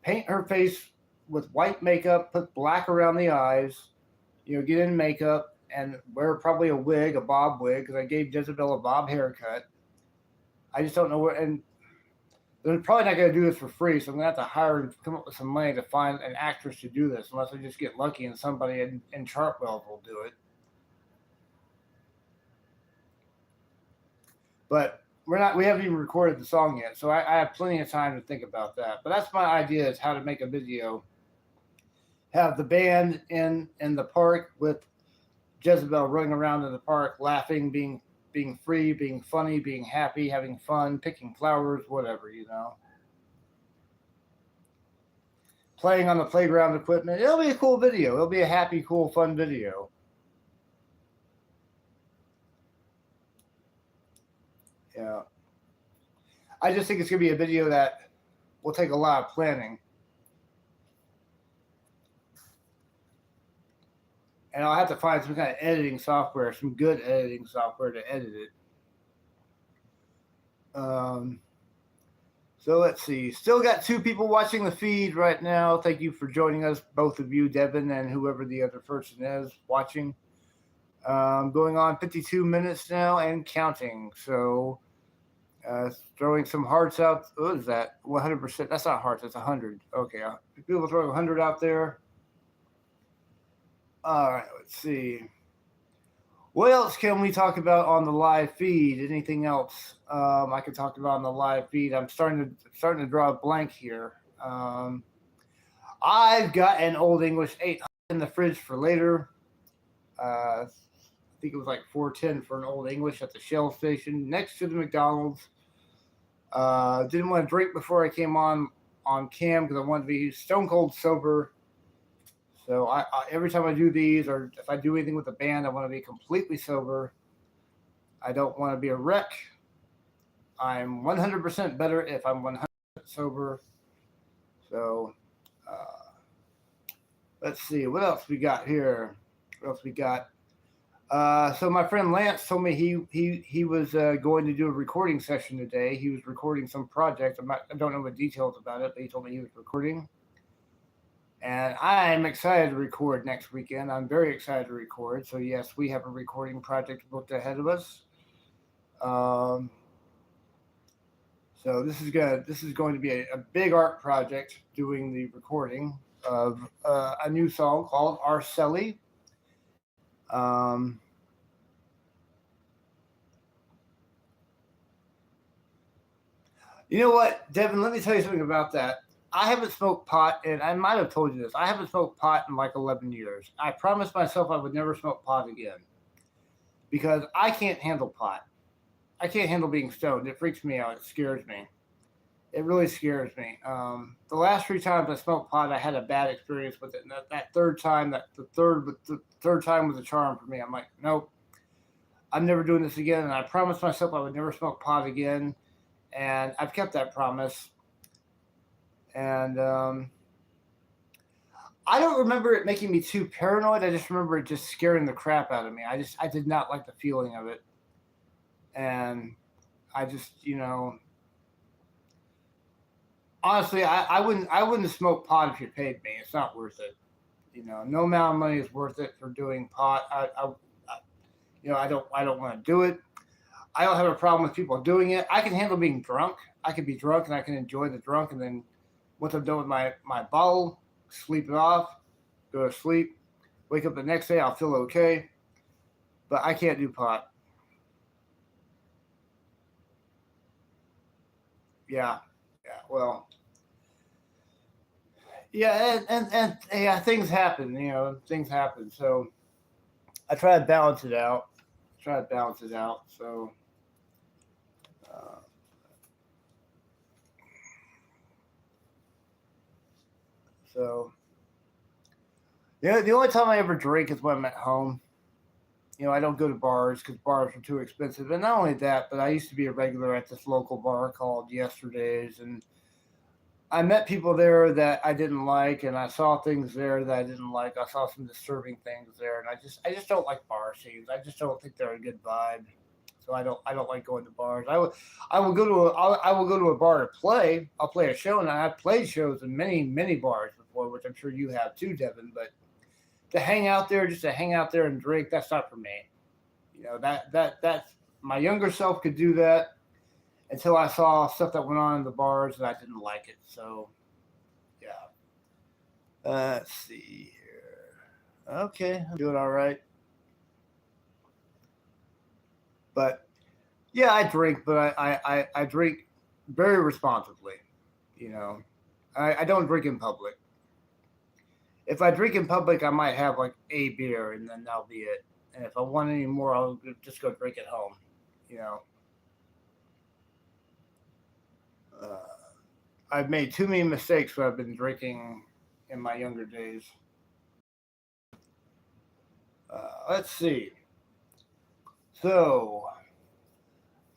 paint her face with white makeup, put black around the eyes, get in makeup, and wear probably a wig, a bob wig, because I gave Jezebel a bob haircut. I just don't know where, and they're probably not going to do this for free, so I'm going to have to hire and come up with some money to find an actress to do this, unless I just get lucky and somebody in Chartwell will do it. But we haven't even recorded the song yet, so I have plenty of time to think about that. But that's my idea, is how to make a video. Have the band in the park with Jezebel running around in the park, laughing, being free, being funny, being happy, having fun, picking flowers, whatever, Playing on the playground equipment. It'll be a cool video. It'll be a happy, cool, fun video. Yeah. I just think it's going to be a video that will take a lot of planning. And I'll have to find some kind of editing software, some good editing software to edit it. So let's see. Still got 2 people watching the feed right now. Thank you for joining us, both of you, Devin, and whoever the other person is watching. Going on 52 minutes now and counting. So throwing some hearts out. What is that? 100%. That's not hearts. That's 100. Okay. People throwing 100 out there. All right, let's see. What else can we talk about on the live feed? Anything else I could talk about on the live feed? I'm starting to draw a blank here. I've got an Old English 800 in the fridge for later. I think it was like $4.10 for an Old English at the Shell station next to the McDonald's. Didn't want to drink before I came on cam because I wanted to be stone cold sober. So I every time I do these, or if I do anything with the band, I want to be completely sober. I don't want to be a wreck. I'm 100% better if I'm 100% sober. So let's see. What else we got here? What else we got? So my friend Lance told me he was going to do a recording session today. He was recording some project. I don't know the details about it, but he told me he was recording. And I'm excited to record next weekend. I'm very excited to record. So yes, we have a recording project booked ahead of us. So this is going to be a big art project, doing the recording of a new song called Arcelli. You know what, Devin, let me tell you something about that. I haven't smoked pot, and I might have told you this. I haven't smoked pot in like 11 years. I promised myself I would never smoke pot again because I can't handle pot. I can't handle being stoned. It freaks me out. It scares me. It really scares me. The last 3 times I smoked pot, I had a bad experience with it. And that third time, the third time was a charm for me. I'm like, nope, I'm never doing this again. And I promised myself I would never smoke pot again. And I've kept that promise. And I don't remember it making me too paranoid. I just remember it just scaring the crap out of me. I did not like the feeling of it. And I just, honestly, I wouldn't smoke pot if you paid me. It's not worth it. No amount of money is worth it for doing pot. I don't want to do it. I don't have a problem with people doing it. I can handle being drunk. I can be drunk and I can enjoy the drunk, and then once I'm done with my bottle, sleep it off, go to sleep, wake up the next day, I'll feel okay. But I can't do pot. Yeah, well, yeah, and yeah, things happen, things happen. So I try to balance it out. So So, yeah, the only time I ever drink is when I'm at home. I don't go to bars because bars are too expensive. And not only that, but I used to be a regular at this local bar called Yesterday's, and I met people there that I didn't like, and I saw things there that I didn't like. I saw some disturbing things there, and I just don't like bar scenes. I just don't think they're a good vibe. So I don't like going to bars. I will go to a bar to play. I'll play a show, and I've played shows in many bars before, which I'm sure you have too, Devin. But to hang out there, just to hang out there and drink, that's not for me. That's my younger self could do that until I saw stuff that went on in the bars and I didn't like it. So, yeah. Let's see here. Okay, I'm doing all right. But yeah, I drink, but I drink very responsibly. I don't drink in public. If I drink in public, I might have like a beer and then that'll be it. And if I want any more, I'll just go drink at home. You know. I've made too many mistakes when I've been drinking in my younger days. Let's see. So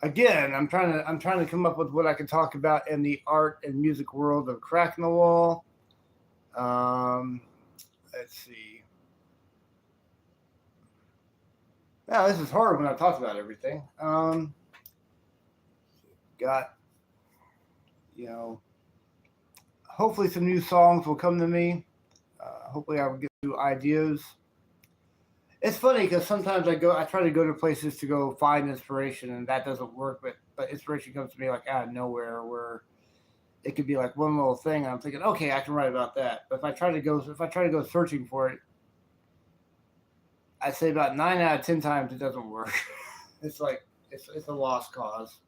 again, I'm trying to come up with what I can talk about in the art and music world of Cracking the Wall. Let's see. Now this is hard when I talk about everything. Got hopefully some new songs will come to me. Hopefully I will get new ideas. It's funny because sometimes I try to go to places to go find inspiration, and that doesn't work. But inspiration comes to me like out of nowhere, where it could be like one little thing, and I'm thinking, okay, I can write about that. But if I try to go searching for it, I'd say about 9 out of 10 times it doesn't work. It's like it's a lost cause,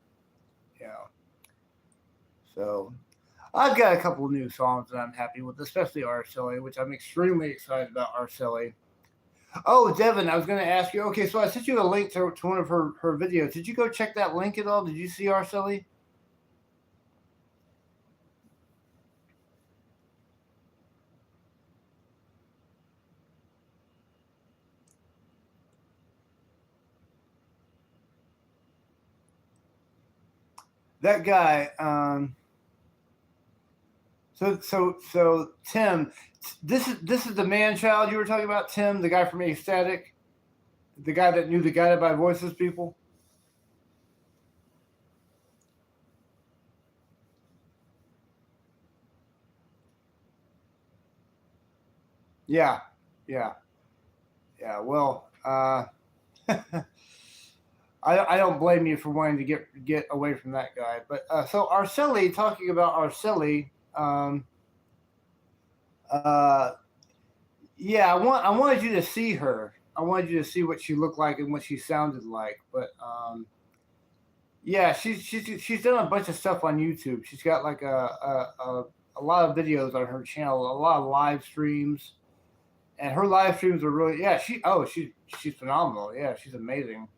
So I've got a couple of new songs that I'm happy with, especially Arceli, which I'm extremely excited about Arceli. Oh, Devin, I was going to ask you. Okay, so I sent you a link to one of her videos. Did you go check that link at all? Did you see Arceli? That guy. So Tim, this is the man child you were talking about, Tim, the guy from Aesthetic, the guy that knew the Guided by Voices people. Yeah. Well, I don't blame you for wanting to get away from that guy. But so Arceli, talking about Arceli. Yeah, I wanted you to see her. I wanted you to see what she looked like and what she sounded like. But yeah, she's done a bunch of stuff on YouTube. She's got like a lot of videos on her channel, a lot of live streams, and her live streams are really she's phenomenal. Yeah, she's amazing.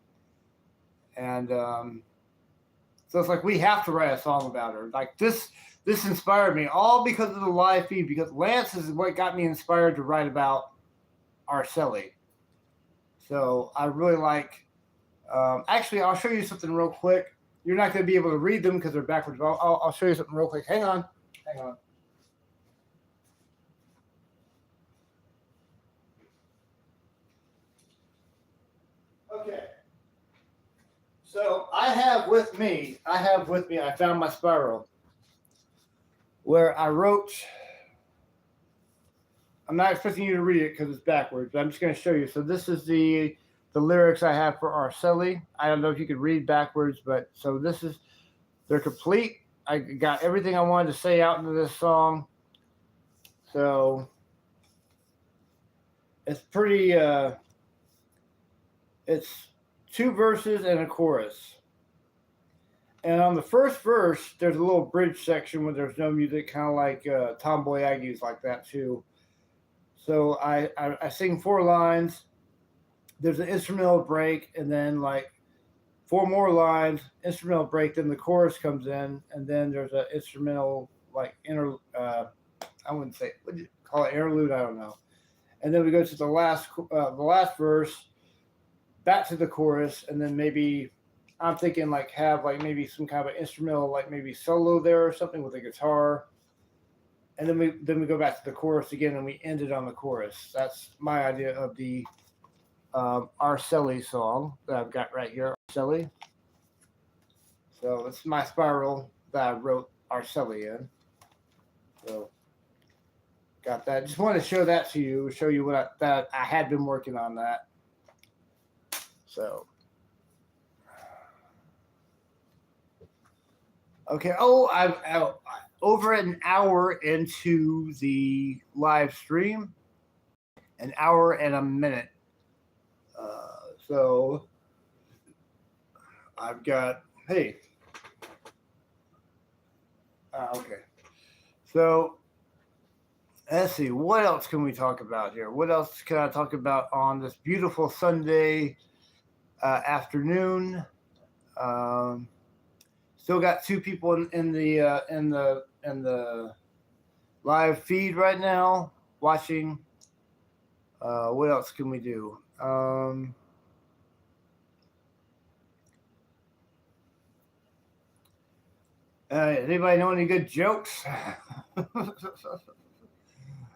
And so it's like we have to write a song about her. Like this inspired me all because of the live feed, because Lance is what got me inspired to write about Arceli. So I really like. Actually, I'll show you something real quick. You're not going to be able to read them because they're backwards. But I'll show you something real quick. Hang on. Okay. So I have with me, I found my spiral where I wrote, I'm not expecting you to read it because it's backwards, but I'm just going to show you. So this is the lyrics I have for Arceli. I don't know if you could read backwards, but so they're complete. I got everything I wanted to say out into this song. So it's pretty, it's 2 verses and a chorus. And on the first verse, there's a little bridge section where there's no music, kind of like Tomboy Aggie's like that too. So I sing 4 lines. There's an instrumental break, and then like 4 more lines, instrumental break. Then the chorus comes in, and then there's an instrumental like I wouldn't say call it interlude, I don't know. And then we go to the last verse, back to the chorus, and then maybe I'm thinking like have like maybe some kind of an instrumental, like maybe solo there or something with a guitar. And then we go back to the chorus again, and we end it on the chorus. That's my idea of the Arcelli song that I've got right here, Arcelli. So it's my spiral that I wrote Arcelli in. So got that. Just want to show that to you, show you that I had been working on that. So okay. Oh, I'm over an hour into the live stream, an hour and a minute. So I've got, hey, okay. So let's see, what else can we talk about here? What else can I talk about on this beautiful Sunday afternoon? Still got 2 people in the live feed right now watching. What else can we do? Anybody know any good jokes?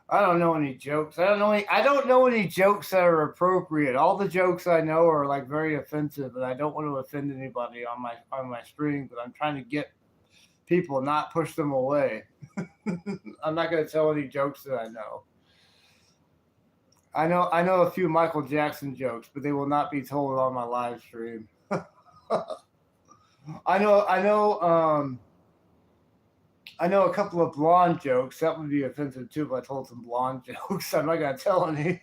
I don't know any jokes. I don't know any jokes that are appropriate. All the jokes I know are like very offensive, and I don't want to offend anybody on my stream. But I'm trying to get people, not push them away. I'm not going to tell any jokes that I know. I know a few Michael Jackson jokes, but they will not be told on my live stream. I know a couple of blonde jokes. That would be offensive too if I told some blonde jokes. I'm not gonna tell any.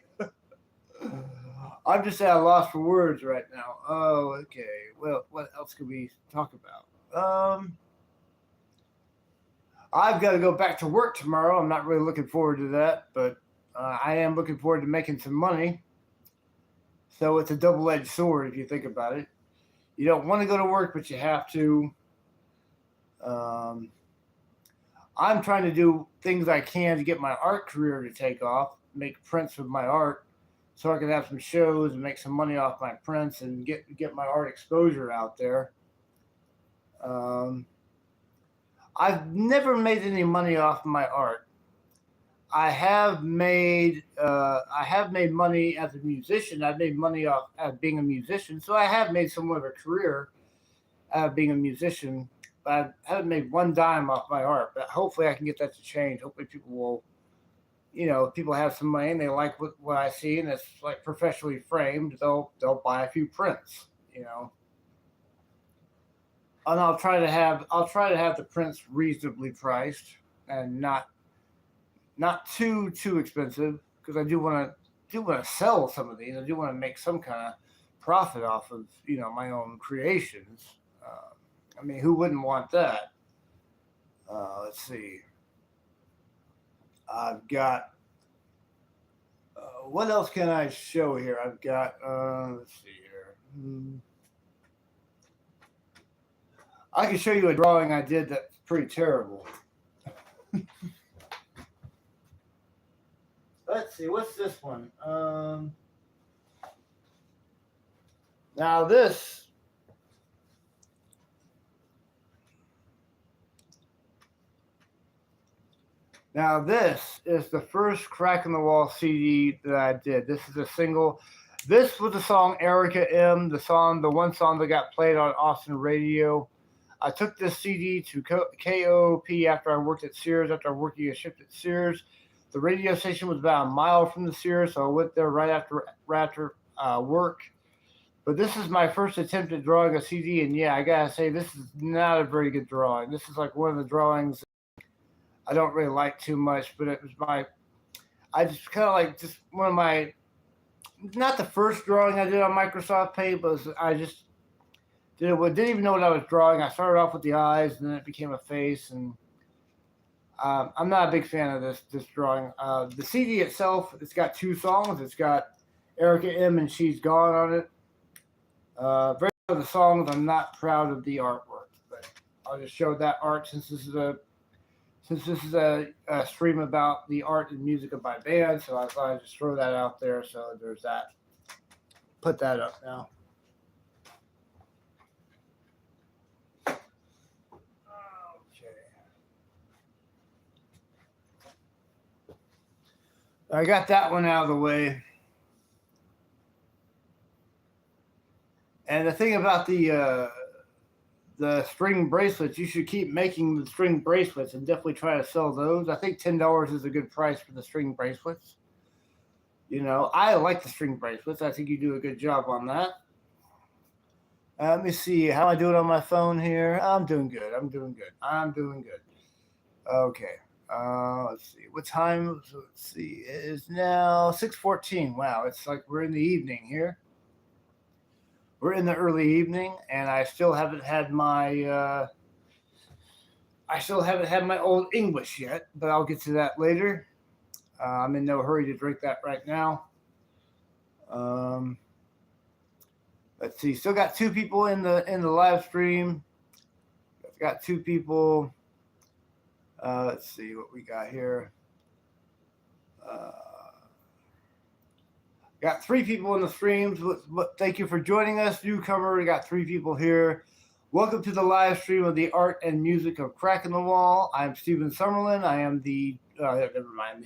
I'm just at a loss for words right now. Oh, okay. Well, what else could we talk about? I've got to go back to work tomorrow. I'm not really looking forward to that, but I am looking forward to making some money. So it's a double-edged sword if you think about it. You don't want to go to work, but you have to. I'm trying to do things I can to get my art career to take off, make prints with my art, so I can have some shows and make some money off my prints and get my art exposure out there. I've never made any money off my art. I have made money as a musician. I've made money off as being a musician, so I have made somewhat of a career out of being a musician. But I haven't made one dime off my art. But hopefully, I can get that to change. Hopefully, people will, people have some money and they like what I see, and it's like professionally framed. They'll buy a few prints, And I'll try to have the prints reasonably priced and not too expensive, because I do want to sell some of these. I do want to make some kind of profit off of my own creations. I mean, who wouldn't want that? Let's see. I've got what else can I show here? I've got let's see here. I can show you a drawing I did that's pretty terrible. Let's see, what's this one? Now this is the first Crack in the Wall CD that I did. This is a single. This was the song Erica M, the one song that got played on Austin radio. I took this CD to KOP after I worked at Sears, after working a shift at Sears. The radio station was about a mile from the Sears, so I went there right after work. But this is my first attempt at drawing a CD, and yeah, I gotta say, this is not a very good drawing. This is like one of the drawings I don't really like too much, but it was I just kind of like just one of my, not the first drawing I did on Microsoft Paint, but I just didn't even know what I was drawing. I started off with the eyes, and then it became a face, and I'm not a big fan of this drawing. The CD itself, it's got 2 songs. It's got Erica M and She's Gone on it. Very proud of the songs. I'm not proud of the artwork, but I'll just show that art since this is since this is a stream about the art and music of my band, so I thought I'd just throw that out there. So there's that. Put that up now. I got that one out of the way. And the thing about the string bracelets, you should keep making the string bracelets and definitely try to sell those. I think $10 is a good price for the string bracelets. You know, I like the string bracelets. I think you do a good job on that. Let me see how I do it on my phone here. I'm doing good. Okay. Let's see. What time? Let's see. It is now 6:14. Wow, it's like we're in the evening here. We're in the early evening, and I still haven't had my old English yet, but I'll get to that later. I'm in no hurry to drink that right now. Let's see. Still got 2 people in the live stream. Got 2 people. Let's see what we got here. Got 3 people in the streams. Thank you for joining us, newcomer. We got 3 people here. Welcome to the live stream of the art and music of Crack in the Wall. I'm Stephen Summerlin. I am the. Never mind.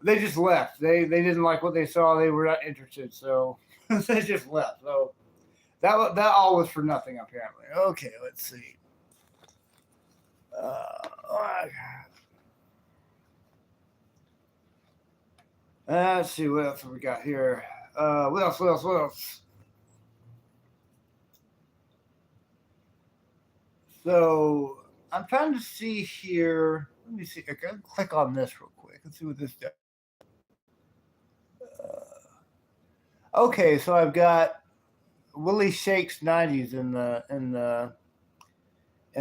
They just left. They didn't like what they saw. They were not interested, so they just left. So that all was for nothing, apparently. Okay, let's see. Let's see what else we got here. What else? So I'm trying to see here. Let me see. I can click on this real quick. Let's see what this does. Okay, so I've got Willie Shakes 90s in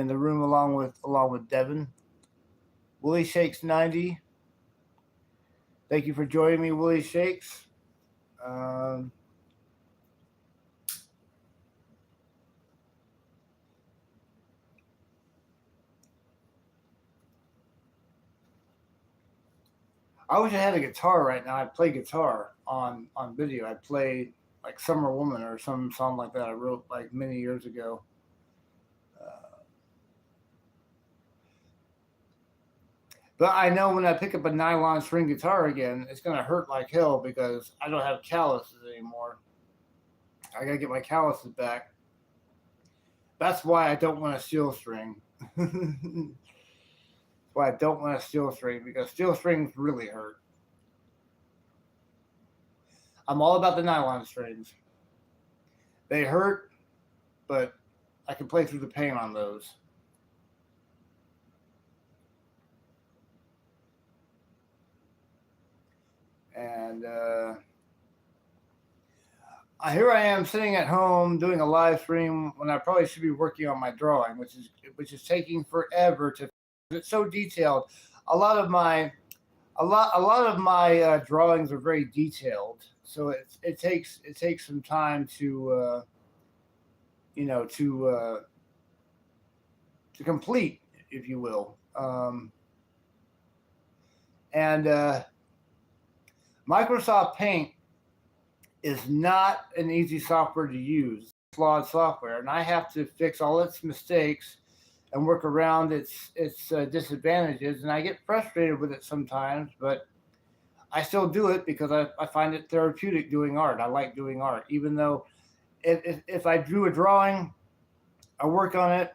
the room along with Devin. Willie Shakes 90. Thank you for joining me, Willie Shakes. I wish I had a guitar right now. I'd play guitar on video. I'd play like Summer Woman or some song like that I wrote like many years ago. But I know when I pick up a nylon string guitar again, it's going to hurt like hell because I don't have calluses anymore. I got to get my calluses back. That's why I don't want a steel string. Why I don't want a steel string, because steel strings really hurt. I'm all about the nylon strings. They hurt, but I can play through the pain on those. And here I am sitting at home doing a live stream when I probably should be working on my drawing, which is taking forever to. It's so detailed. A lot of my drawings are very detailed, so it takes some time to to complete, if you will. And Microsoft Paint is not an easy software to use. It's flawed software, and I have to fix all its mistakes and work around its disadvantages. And I get frustrated with it sometimes, but I still do it because I find it therapeutic doing art. I like doing art, even though if I drew a drawing, I work on it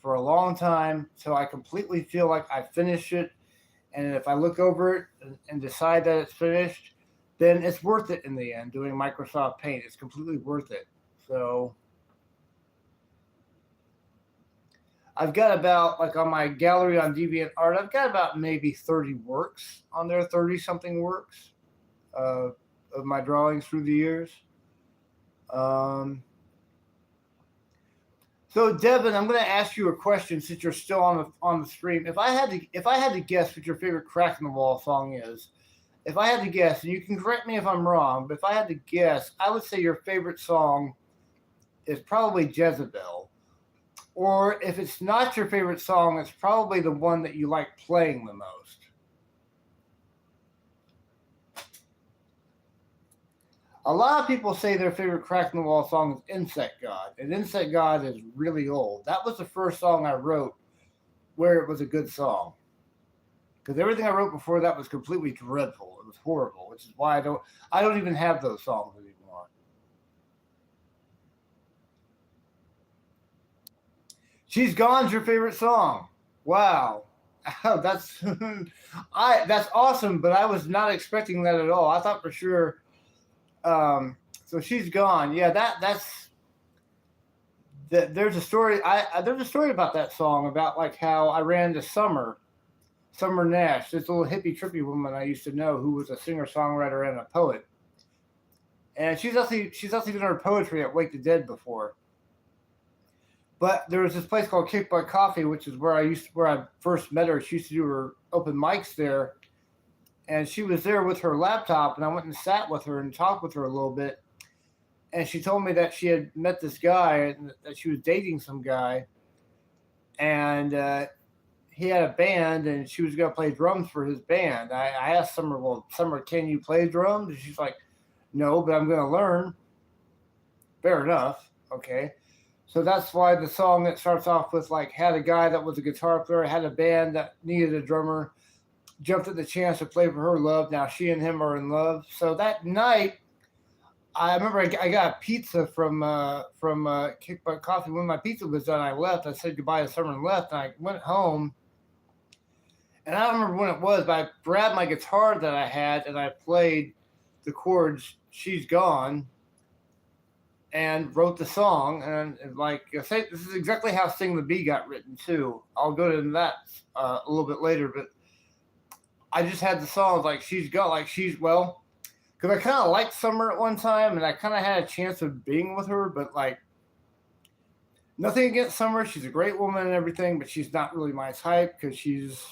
for a long time till I completely feel like I finished it. And if I look over it and decide that it's finished, then it's worth it in the end. Doing Microsoft Paint, it's completely worth it. So I've got about, like on my gallery on DeviantArt, I've got about maybe 30 works on there, 30-something works of my drawings through the years. So Devin, I'm going to ask you a question since you're still on the stream. If I had to guess what your favorite Crack in the Wall song is, if I had to guess, and you can correct me if I'm wrong, but if I had to guess, I would say your favorite song is probably Jezebel. Or if it's not your favorite song, it's probably the one that you like playing the most. A lot of people say their favorite Crack in the Wall song is Insect God. And Insect God is really old. That was the first song I wrote where it was a good song. Because everything I wrote before that was completely dreadful. It was horrible, which is why I don't even have those songs anymore. She's Gone's your favorite song. Wow. That's that's awesome, but I was not expecting that at all. I thought for sure so She's Gone. Yeah, there's a story there's a story about that song, about like how I ran into Summer Nash, this little hippie trippy woman I used to know who was a singer-songwriter and a poet. And she's actually done her poetry at Wake the Dead before. But there was this place called Kick Butt Coffee, which is where I first met her. She used to do her open mics there, and she was there with her laptop. And I went and sat with her and talked with her a little bit. And she told me that she had met this guy and that she was dating some guy, and he had a band, and she was going to play drums for his band. I asked Summer, "Well, Summer, can you play drums?" And she's like, "No, but I'm going to learn." Fair enough. Okay. So that's why the song that starts off with like, had a guy that was a guitar player, had a band that needed a drummer, jumped at the chance to play for her love. Now she and him are in love. So that night, I remember I got a pizza from Kick Butt Coffee. When my pizza was done, I left. I said goodbye to Summer and left. And I went home. And I don't remember when it was, but I grabbed my guitar that I had and I played the chords "She's Gone" and wrote the song. And like I say, this is exactly how Sing the Bee got written too. I'll go into that a little bit later, but I just had the song like "She's Gone," like because I kind of liked Summer at one time, and I kind of had a chance of being with her, but like, nothing against Summer. She's a great woman and everything, but she's not really my type because she's.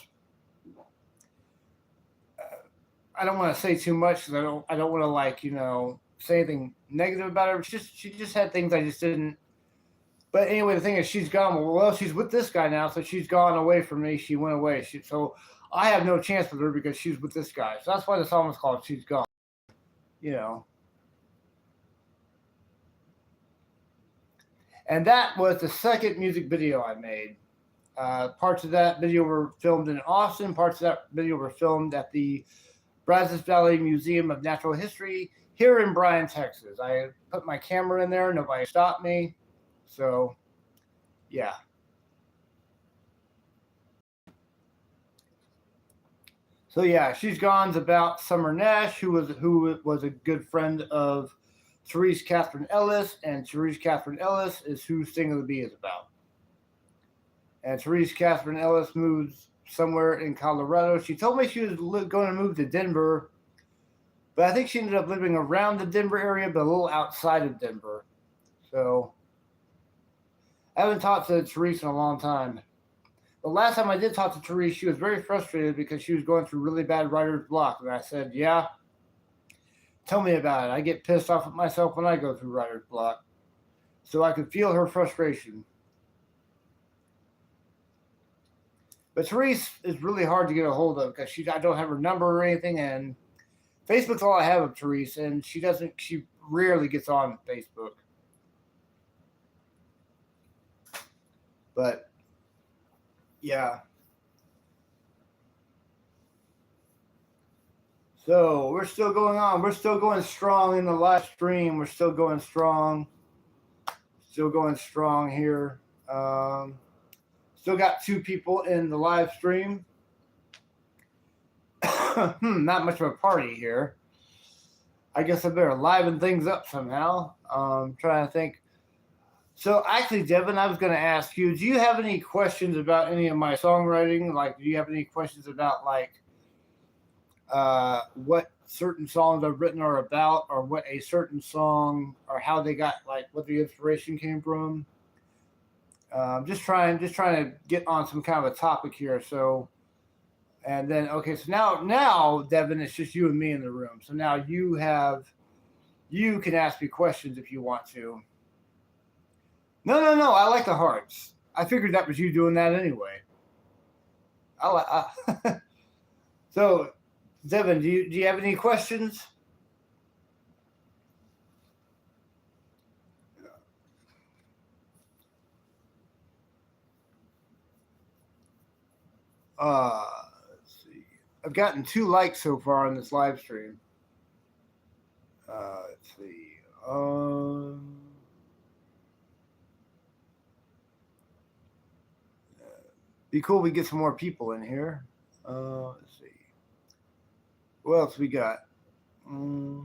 I don't want to say too much because I don't want to like say anything negative about her. She just had things I just didn't. But anyway, the thing is, she's gone. Well, she's with this guy now, so she's gone away from me. She went away. So I have no chance with her because she's with this guy. So that's why the song was called "She's Gone." And that was the second music video I made. Parts of that video were filmed in Austin. Parts of that video were filmed at the Brazos Valley Museum of Natural History here in Bryan, Texas. I put my camera in there. Nobody stopped me. So, yeah. So yeah, She's Gone's about Summer Nash, who was a good friend of Therese Catherine Ellis, and Therese Catherine Ellis is who Sting of the Bee is about. And Therese Catherine Ellis moves somewhere in Colorado. She told me she was going to move to Denver, but I think she ended up living around the Denver area, but a little outside of Denver. So I haven't talked to Therese in a long time. The last time I did talk to Therese, she was very frustrated because she was going through really bad writer's block. And I said, yeah, tell me about it. I get pissed off at myself when I go through writer's block. So I could feel her frustration. But Therese is really hard to get a hold of because I don't have her number or anything. And Facebook's all I have of Therese. And she rarely gets on Facebook. But yeah. So we're still going on. We're still going strong in the live stream. We're still going strong. Still going strong here. Still got 2 people in the live stream. Not much of a party here. I guess I better liven things up somehow. Trying to think. So actually, Devin, I was going to ask you, do you have any questions about any of my songwriting? Like, do you have any questions about, like, what certain songs I've written are about, or what a certain song, or how they got, like, what the inspiration came from? Just trying to get on some kind of a topic here. So, and then, okay, so now, Devin, it's just you and me in the room. So now you can ask me questions if you want to. No. I like the hearts. I figured that was you doing that anyway. So, Devin, do you have any questions? Let's see. I've gotten 2 likes so far on this live stream. Let's see. Be cool. We get some more people in here. Let's see. What else we got? Mm-hmm.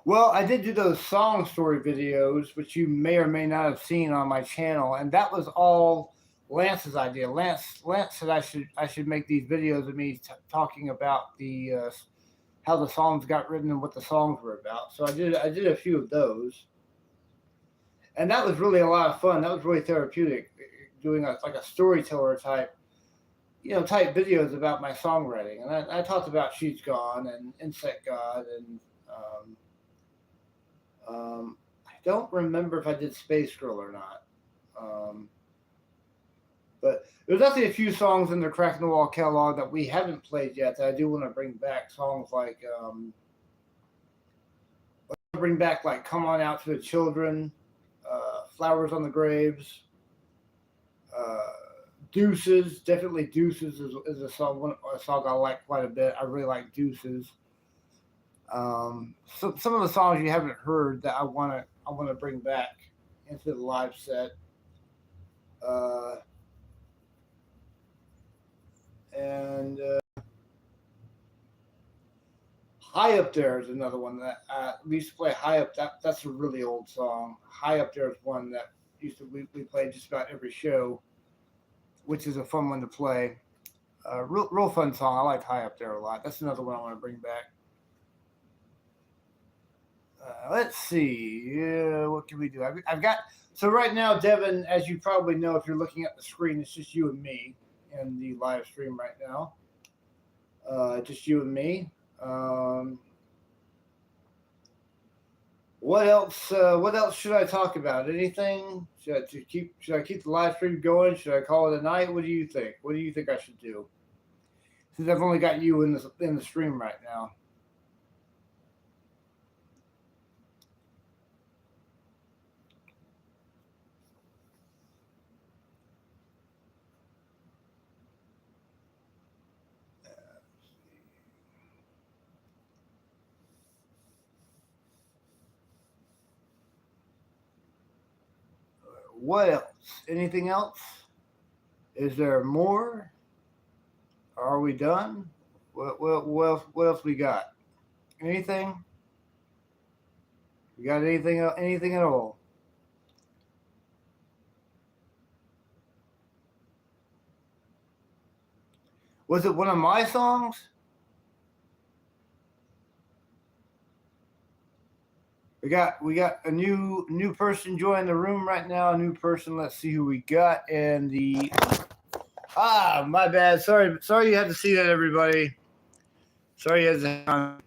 Well, I did do those song story videos, which you may or may not have seen on my channel, and that was all Lance's idea. Lance said I should make these videos of me talking about the how the songs got written and what the songs were about. So I did a few of those, and that was really a lot of fun. That was really therapeutic, doing like a storyteller type, type videos about my songwriting. And I talked about She's Gone and Insect God and. I don't remember if I did Space Girl or not. But there's definitely a few songs in the Crack in the Wall catalog that we haven't played yet that I do want to bring back. Songs like Come On Out to the Children, Flowers on the Graves, Deuces. Definitely Deuces is a song I like quite a bit. I really like Deuces. So some of the songs you haven't heard that I want to bring back into the live set. And High Up There is another one that we used to play. High Up, that's a really old song. High Up There is one that we played just about every show, which is a fun one to play. Real fun song. I like High Up There a lot. That's another one I want to bring back. Let's see. What can we do? I've got. So right now, Devin, as you probably know, if you're looking at the screen, it's just you and me in the live stream right now. Just you and me. What else? What else should I talk about? Anything? Should I keep the live stream going? Should I call it a night? What do you think? What do you think I should do? Since I've only got you in the stream right now. What else? Anything else? Is there more? Are we done? What else we got? Anything? We got anything at all? Was it one of my songs? We got a new person joining the room right now. A new person. Let's see who we got. And my bad. Sorry you had to see that, everybody. Sorry you had to.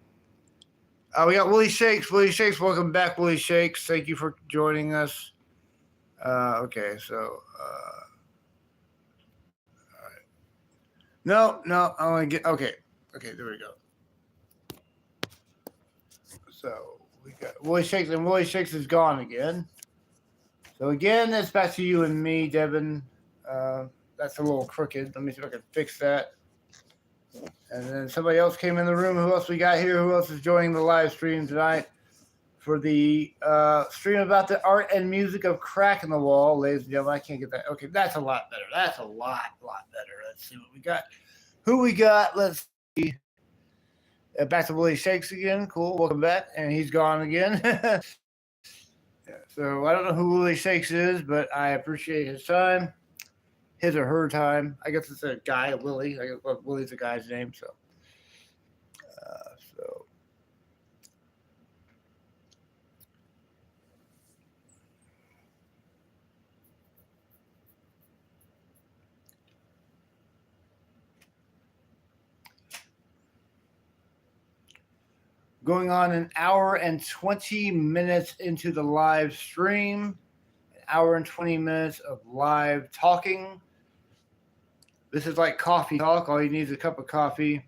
We got Willie Shakes. Willie Shakes, welcome back, Willie Shakes. Thank you for joining us. Okay, so all right. No, I want to get okay, there we go. So we got Willie Shakes, and Willie Shakes is gone again. So again, that's back to you and me, Devin. That's a little crooked. Let me see if I can fix that. And then somebody else came in the room. Who else we got here? Who else is joining the live stream tonight for the stream about the art and music of Crack in the Wall, ladies and gentlemen? I can't get that. Okay, that's a lot better. That's a lot better. Let's see what we got. Who we got? Let's see. Back to Willie Shakes again. Cool. Welcome back. And he's gone again. Yeah, so I don't know who Willie Shakes is, but I appreciate his time. His or her time. I guess it's a guy, Willie. I guess Willie's a guy's name. So. Going on an hour and 20 minutes into the live stream. An hour and 20 minutes of live talking. This is like coffee talk. All you need is a cup of coffee.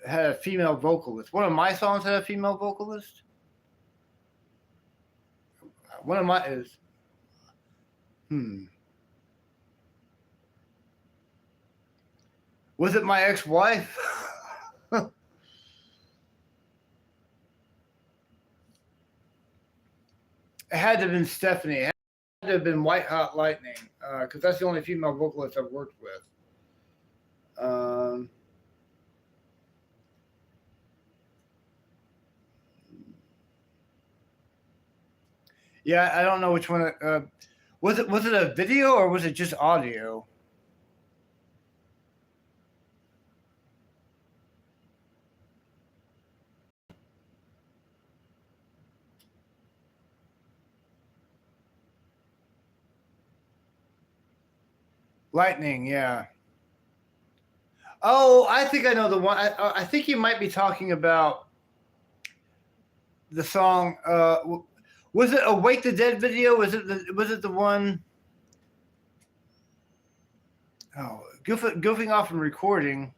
Had a female vocalist. One of my songs had a female vocalist. One of my is. Was it my ex-wife? It had to have been Stephanie. It had to have been White Hot Lightning, because that's the only female vocalist I've worked with. Yeah, I don't know which one. Was it a video or was it just audio? Lightning, yeah. Oh, I think I know the one. I think you might be talking about the song. Was it a Wake the Dead video? Was it the one? Oh, goofing off and recording.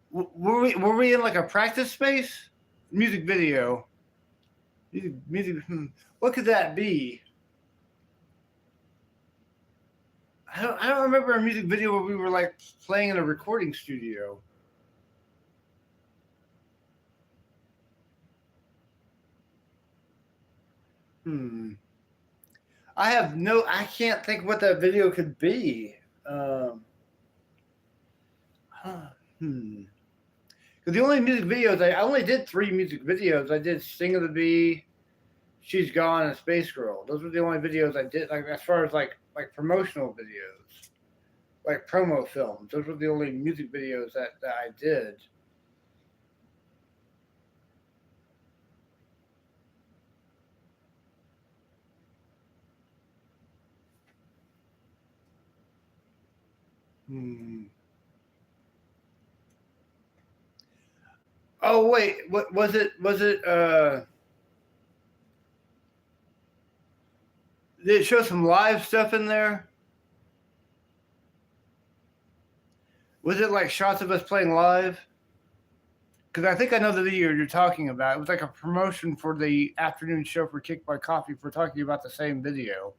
Were we in like a practice space? Music video. Music. What could that be? I don't remember a music video where we were like playing in a recording studio. I can't think what that video could be. Because the only music videos I only did 3 music videos. I did "Sting of the Bee," "She's Gone," and "Space Girl." Those were the only videos I did. Like as far as like promotional videos, like promo films. Those were the only music videos that I did. Oh wait, what was it? Did it show some live stuff in there? Was it like shots of us playing live? Because I think I know the video you're talking about. It was like a promotion for the afternoon show for Kick by Coffee. If we're talking about the same video.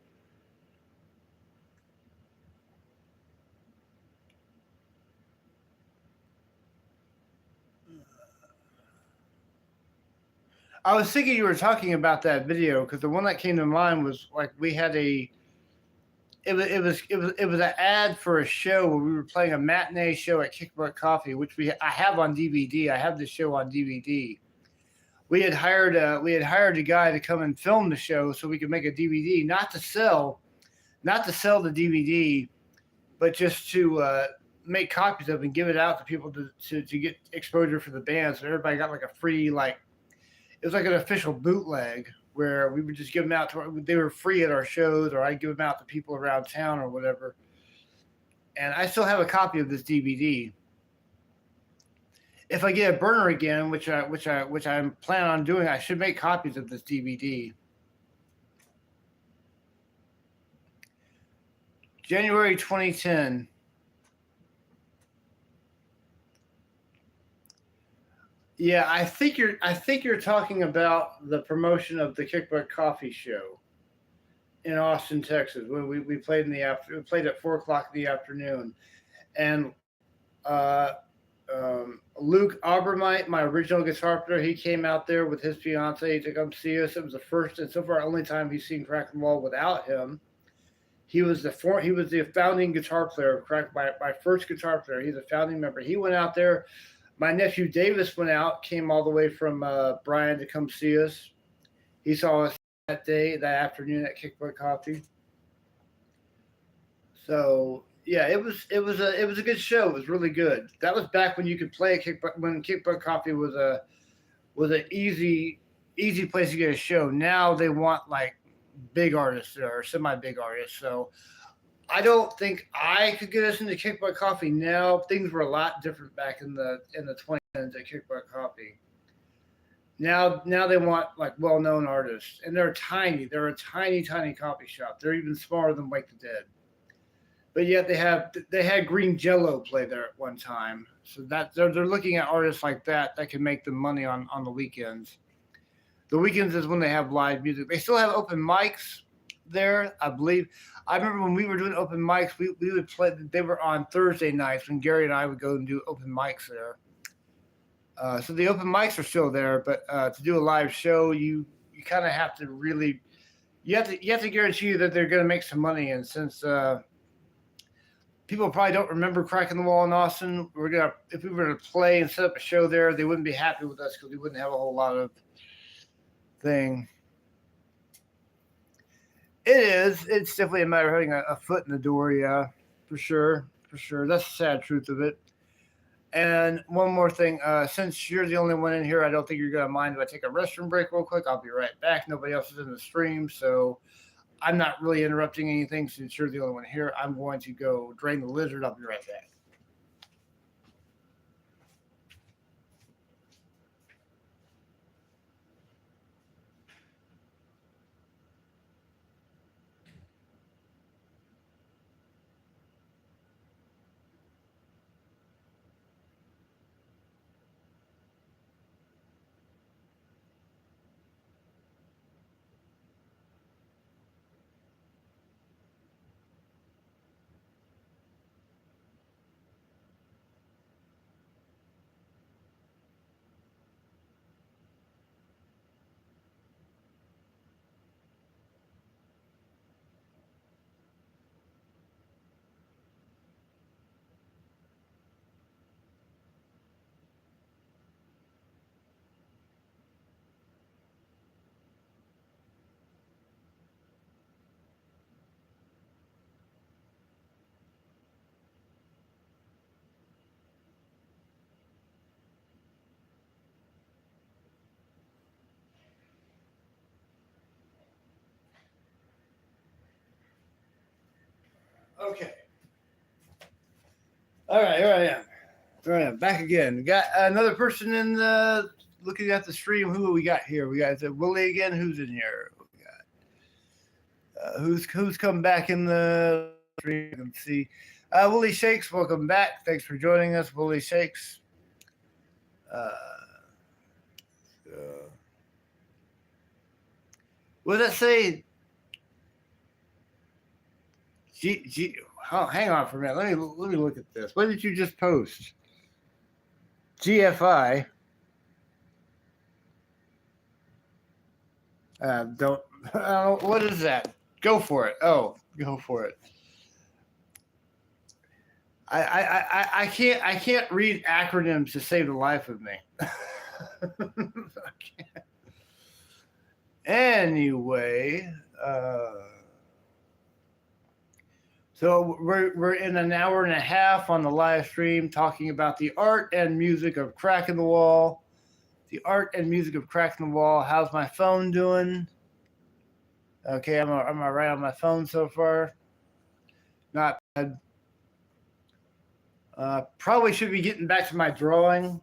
I was thinking you were talking about that video because the one that came to mind was like we had a. It was an ad for a show where we were playing a matinee show at Kick Butt Coffee, which I have on DVD. I have the show on DVD. We had hired a guy to come and film the show so we could make a DVD, not to sell the DVD, but just to make copies of it and give it out to people to get exposure for the band. So everybody got like a free it was like an official bootleg where we would just give them out they were free at our shows, or I'd give them out to people around town or whatever. And I still have a copy of this DVD. If I get a burner again, which I'm planning on doing, I should make copies of this DVD. January 2010. Yeah, I think you're talking about the promotion of the Kick Butt Coffee show in Austin, Texas. When we played we played at 4:00 in the afternoon, and Luke Obermite, my original guitar player, he came out there with his fiance to come see us. It was the first and so far only time he's seen Crack the Wall without him. He was the founding guitar player of Crack, my first guitar player. He's a founding member. He went out there. My nephew Davis came all the way from Bryan to come see us. He saw us that afternoon at Kick Butt Coffee. So yeah, it was a good show. It was really good. That was back when you could play when Kick Butt Coffee was an easy place to get a show. Now they want like big artists or semi big artists. So I don't think I could get us into Kick Butt Coffee now. Things were a lot different back in the 2010s at Kick Butt Coffee. Now they want like well-known artists, and they're tiny. They're a tiny coffee shop. They're even smaller than Wake the Dead. But yet they had Green Jello play there at one time. So that they're looking at artists like that can make them money on the weekends. The weekends is when they have live music. They still have open mics there, I believe. I remember when we were doing open mics, we would play. They were on Thursday nights when Gary and I would go and do open mics there. So the open mics are still there, but to do a live show, you kind of have to really you have to guarantee that they're going to make some money. And since people probably don't remember Cracking the Wall in Austin, if we were to play and set up a show there, they wouldn't be happy with us because we wouldn't have a whole lot of thing. It's definitely a matter of having a foot in the door, yeah, for sure. That's the sad truth of it. And one more thing, since you're the only one in here, I don't think you're going to mind if I take a restroom break real quick. I'll be right back. Nobody else is in the stream, so I'm not really interrupting anything since you're the only one here. I'm going to go drain the lizard. I'll be right back. Okay. All right, here I am. Back again. We got another person in the looking at the stream. Who we got here? We got Willie again. Who's in here? We got who's come back in the stream? You can see Willie Shakes. Welcome back. Thanks for joining us, Willie Shakes. What does that say? Oh, hang on for a minute. Let me look at this. What did you just post? GFI. Don't. What is that? Go for it. Oh, go for it. I can't read acronyms to save the life of me. Anyway. So we're in an hour and a half on the live stream talking about the art and music of Cracking the Wall. The art and music of Cracking the Wall. How's my phone doing? Okay, I'm all right on my phone so far. Not bad. Probably should be getting back to my drawing.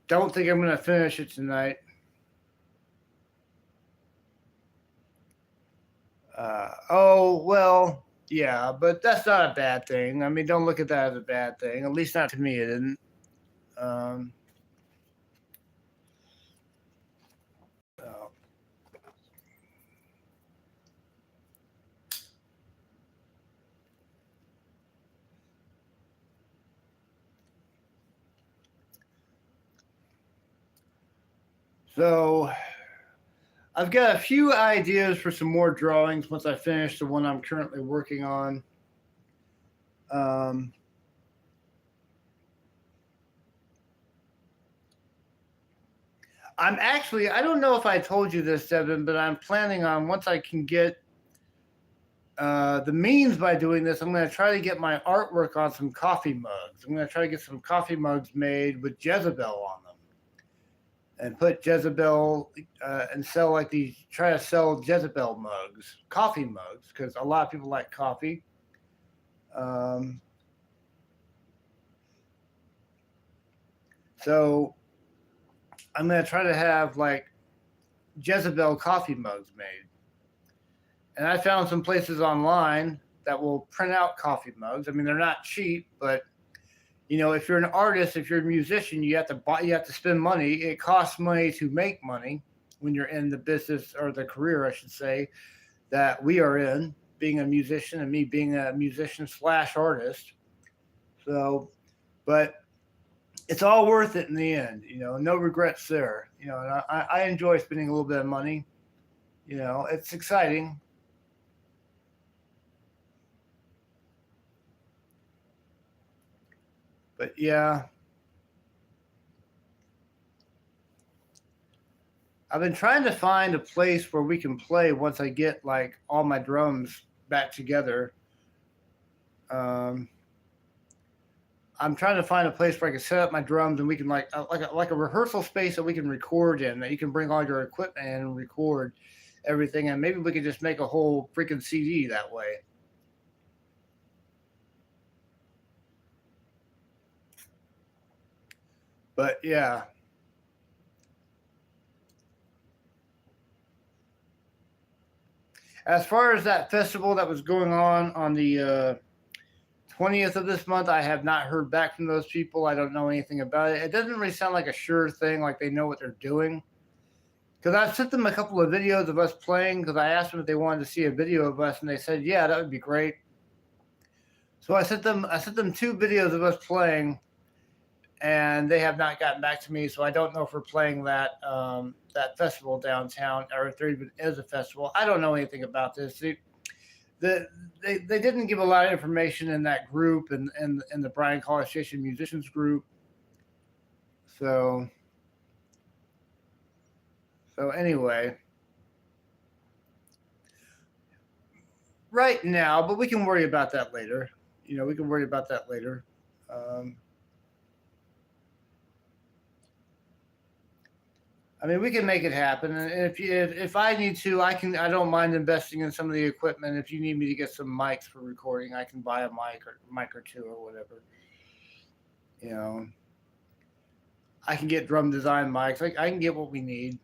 Don't think I'm going to finish it tonight. Well, yeah, but that's not a bad thing. I mean, don't look at that as a bad thing. At least not to me, it didn't. So I've got a few ideas for some more drawings once I finish the one I'm currently working on. I don't know if I told you this, Devin, but I'm planning on, once I can get the means by doing this, I'm going to try to get my artwork on some coffee mugs. I'm going to try to get some coffee mugs made with Jezebel on them. and put Jezebel and sell like these, try to sell Jezebel mugs, coffee mugs, because a lot of people like coffee. Um, so I'm going to try to have like Jezebel coffee mugs made. And I found some places online that will print out coffee mugs. I mean, they're not cheap, but you know, if you're an artist, if you're a musician, you have to buy, you have to spend money. It costs money to make money when you're in the business, or the career, I should say, that we are in, being a musician, and me being a musician slash artist. So, but it's all worth it in the end. You know, no regrets there. You know, and I enjoy spending a little bit of money. You know, it's exciting. But yeah, I've been trying to find a place where we can play once I get like all my drums back together. Um, I'm trying to find a place where I can set up my drums and we can like a rehearsal space that we can record in, that you can bring all your equipment in and record everything, and maybe we could just make a whole freaking CD that way. But yeah, as far as that festival that was going on the 20th of this month, I have not heard back from those people. I don't know anything about it. It doesn't really sound like a sure thing, like they know what they're doing. Because I sent them a couple of videos of us playing, because I asked them if they wanted to see a video of us, and they said, yeah, that would be great. So I sent them 2 videos of us playing, and they have not gotten back to me. So I don't know if we're playing that festival downtown, or if there even is a festival. I don't know anything about this. They didn't give a lot of information in that group, and in the Bryan College Station musicians group. So anyway, right now, but we can worry about that later. You know, we can worry about that later. I mean, we can make it happen, and if I need to, I can. I don't mind investing in some of the equipment. If you need me to get some mics for recording, I can buy a mic or two or whatever. You know, I can get drum design mics. I can get what we need.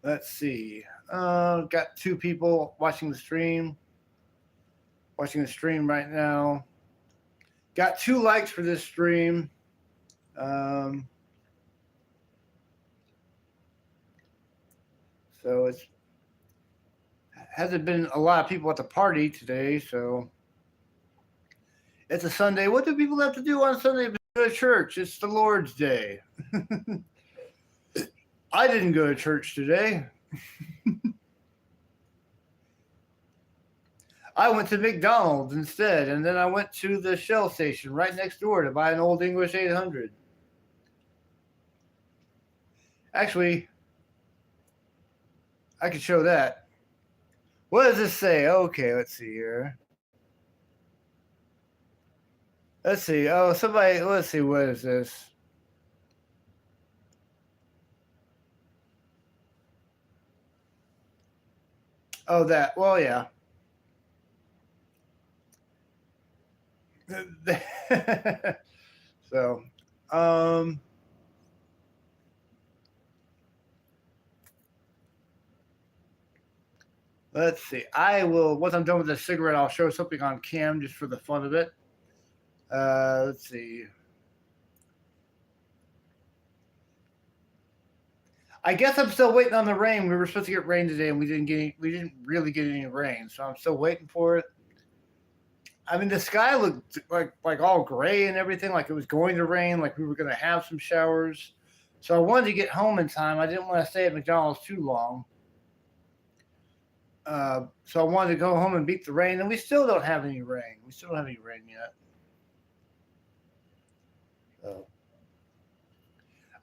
Let's see. Got 2 people watching the stream. Watching the stream right now. Got 2 likes for this stream. So it's hasn't been a lot of people at the party today. So it's a Sunday. What do people have to do on Sunday? Go to church. It's the Lord's Day. I didn't go to church today. I went to McDonald's instead, and then I went to the Shell station right next door to buy an Old English 800. Actually, I could show that. What does this say? Okay, let's see here. Let's see. Oh, somebody, let's see. What is this? Oh, that. Well, yeah. So, let's see. I will, once I'm done with the cigarette, I'll show something on cam just for the fun of it. Let's see. I guess I'm still waiting on the rain. We were supposed to get rain today, and we didn't really get any rain, so I'm still waiting for it. I mean, the sky looked like all gray and everything, like it was going to rain, like we were going to have some showers. So I wanted to get home in time. I didn't want to stay at McDonald's too long. So I wanted to go home and beat the rain, and we still don't have any rain. We still don't have any rain yet. So.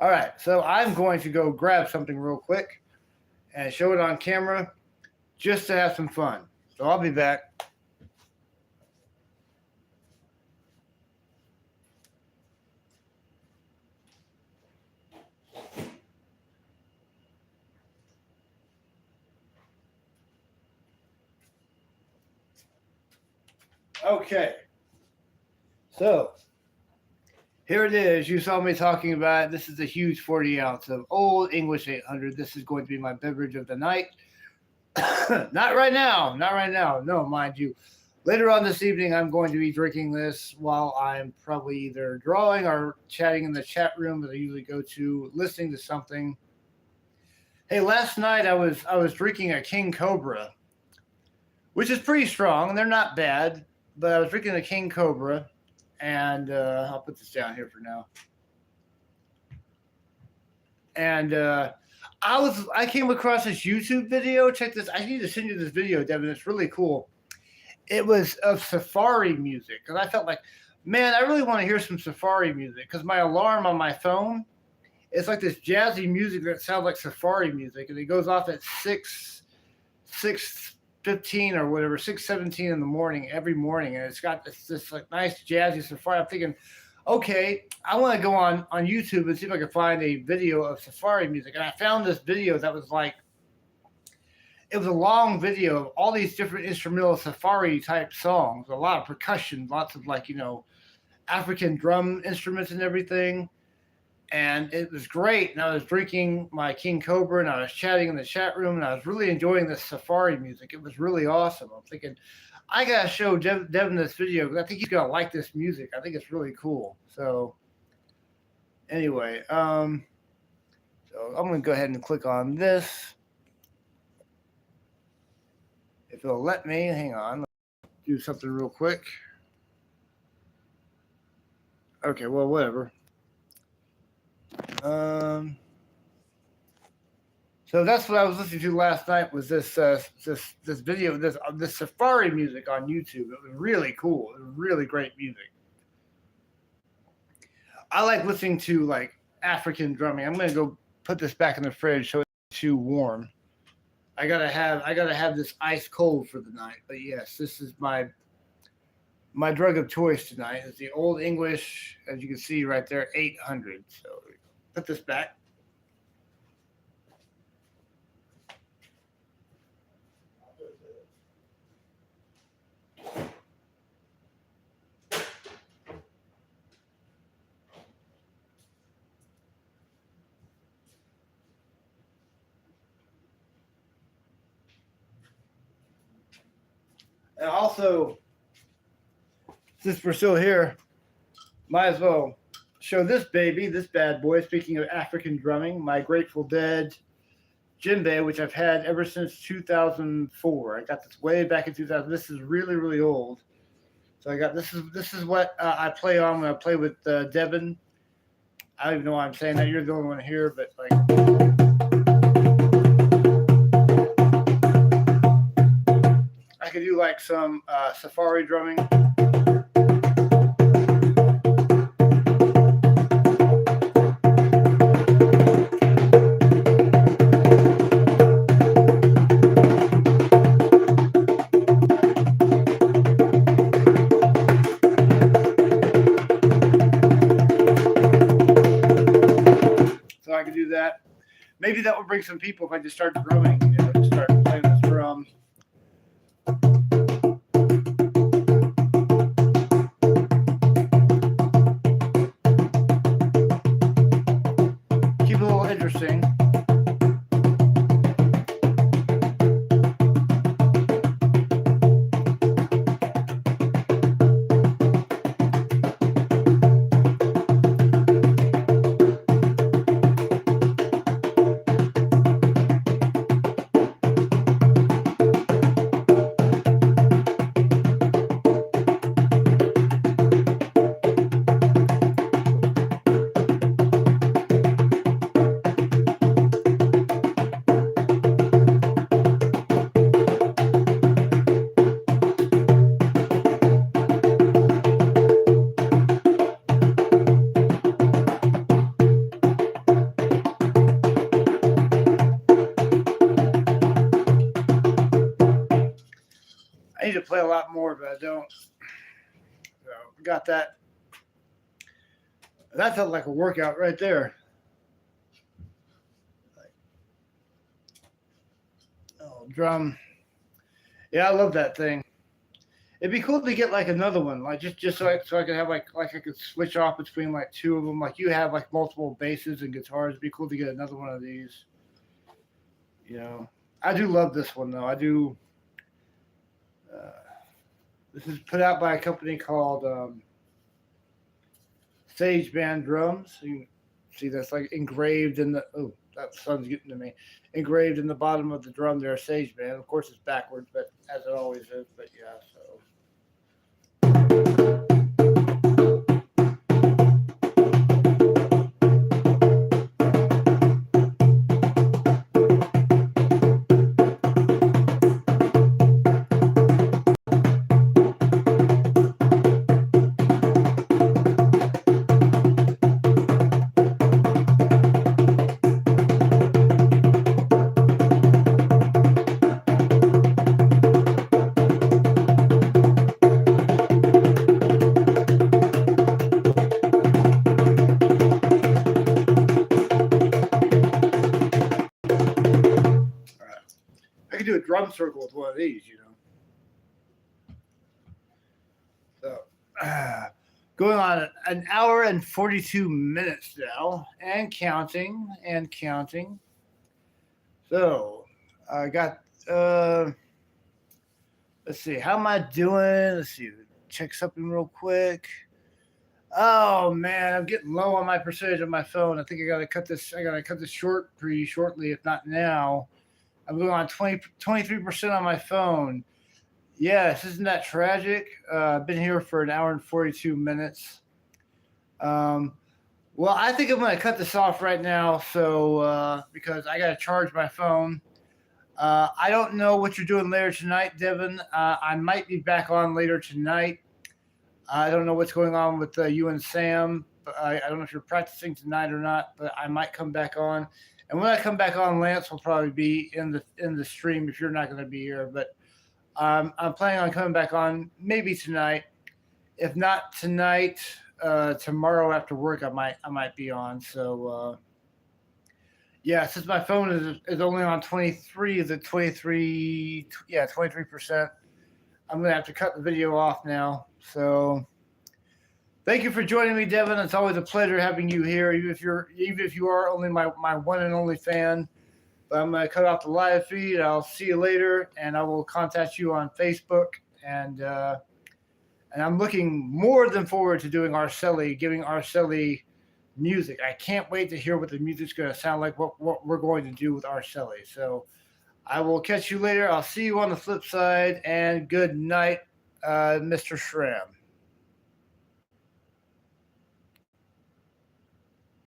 All right, so I'm going to go grab something real quick and show it on camera just to have some fun. So I'll be back. Okay, so here it is. You saw me talking about it. This is a huge 40 ounce of Old English 800. This is going to be my beverage of the night. Not right now. Not right now. No, mind you. Later on this evening, I'm going to be drinking this while I'm probably either drawing or chatting in the chat room that I usually go to, listening to something. Hey, last night I was drinking a King Cobra, which is pretty strong. They're not bad, but I was drinking a King Cobra, and I'll put this down here for now. And I came across this YouTube video. Check this. I need to send you this video, Devin. It's really cool. It was of Safari music because I felt like, man, I really want to hear some Safari music because my alarm on my phone, it's like this jazzy music that sounds like Safari music, and it goes off at 6:15 or whatever, 6:17 in the morning every morning, and it's got this like nice jazzy Safari. I'm thinking, okay, I want to go on YouTube and see if I can find a video of Safari music, and I found this video that was like, it was a long video of all these different instrumental Safari type songs, a lot of percussion, lots of like, African drum instruments and everything. And it was great. And I was drinking my King Cobra and I was chatting in the chat room and I was really enjoying this Safari music. It was really awesome. I'm thinking, I got to show Devin this video because I think he's going to like this music. I think it's really cool. So anyway, so I'm going to go ahead and click on this. If it'll let me, hang on, let's do something real quick. Okay, well, whatever. So that's what I was listening to last night. Was this video, this Safari music on YouTube? It was really cool. It was really great music. I like listening to like African drumming. I'm gonna go put this back in the fridge so it's too warm. I gotta have this ice cold for the night. But yes, this is my drug of choice tonight. Is the Old English, as you can see right there, 800. So put this back. And also, since we're still here, might as well show this baby, this bad boy. Speaking of African drumming, my Grateful Dead djembe, which I've had ever since 2004. I got this way back in 2000. This is really, really old. So I got this is what I play on when I play with Devin. I don't even know why I'm saying that. You're the only one here, but like. I could do like some Safari drumming. So I could do that. Maybe that will bring some people if I just start drumming, just start playing this drum. Keep it a little interesting. I need to play a lot more, but I don't. So got that. That felt like a workout right there. Oh, drum. Yeah, I love that thing. It'd be cool to get like another one, like just so I could have like I could switch off between like two of them. Like you have like multiple basses and guitars. It'd be cool to get another one of these. You know, I do love this one though. I do. Uh, this is put out by a company called Sage Band Drums. You see that's like engraved in the that sun's getting to me. Engraved in the bottom of the drum there, Sage Band. Of course, it's backwards, but as it always is. But yeah, so. I could do a drum circle with one of these, you know. So, going on an hour and 42 minutes now, and counting, and counting. So, I got, let's see, how am I doing? Let's see, check something real quick. Oh man, I'm getting low on my percentage on my phone. I think I gotta cut this. I gotta cut this short pretty shortly, if not now. I'm going on 23% on my phone. Yes, isn't that tragic? I've been here for an hour and 42 minutes. Well, I think I'm going to cut this off right now. So because I got to charge my phone. I don't know what you're doing later tonight, Devin. I might be back on later tonight. I don't know what's going on with you and Sam. I don't know if you're practicing tonight or not, but I might come back on. And when I come back on, Lance will probably be in the stream if you're not going to be here. But I'm planning on coming back on maybe tonight. If not tonight, tomorrow after work I might be on. So yeah, since my phone is only on 23, is it 23? Yeah, 23%. I'm gonna have to cut the video off now. So thank you for joining me, Devin. It's always a pleasure having you here, even if you are only my one and only fan. But I'm gonna cut off the live feed. I'll see you later, and I will contact you on Facebook. And I'm looking more than forward to giving Arcelli music. I can't wait to hear what the music's gonna sound like. What we're going to do with Arcelli. So I will catch you later. I'll see you on the flip side, and good night, Mr. Schramm.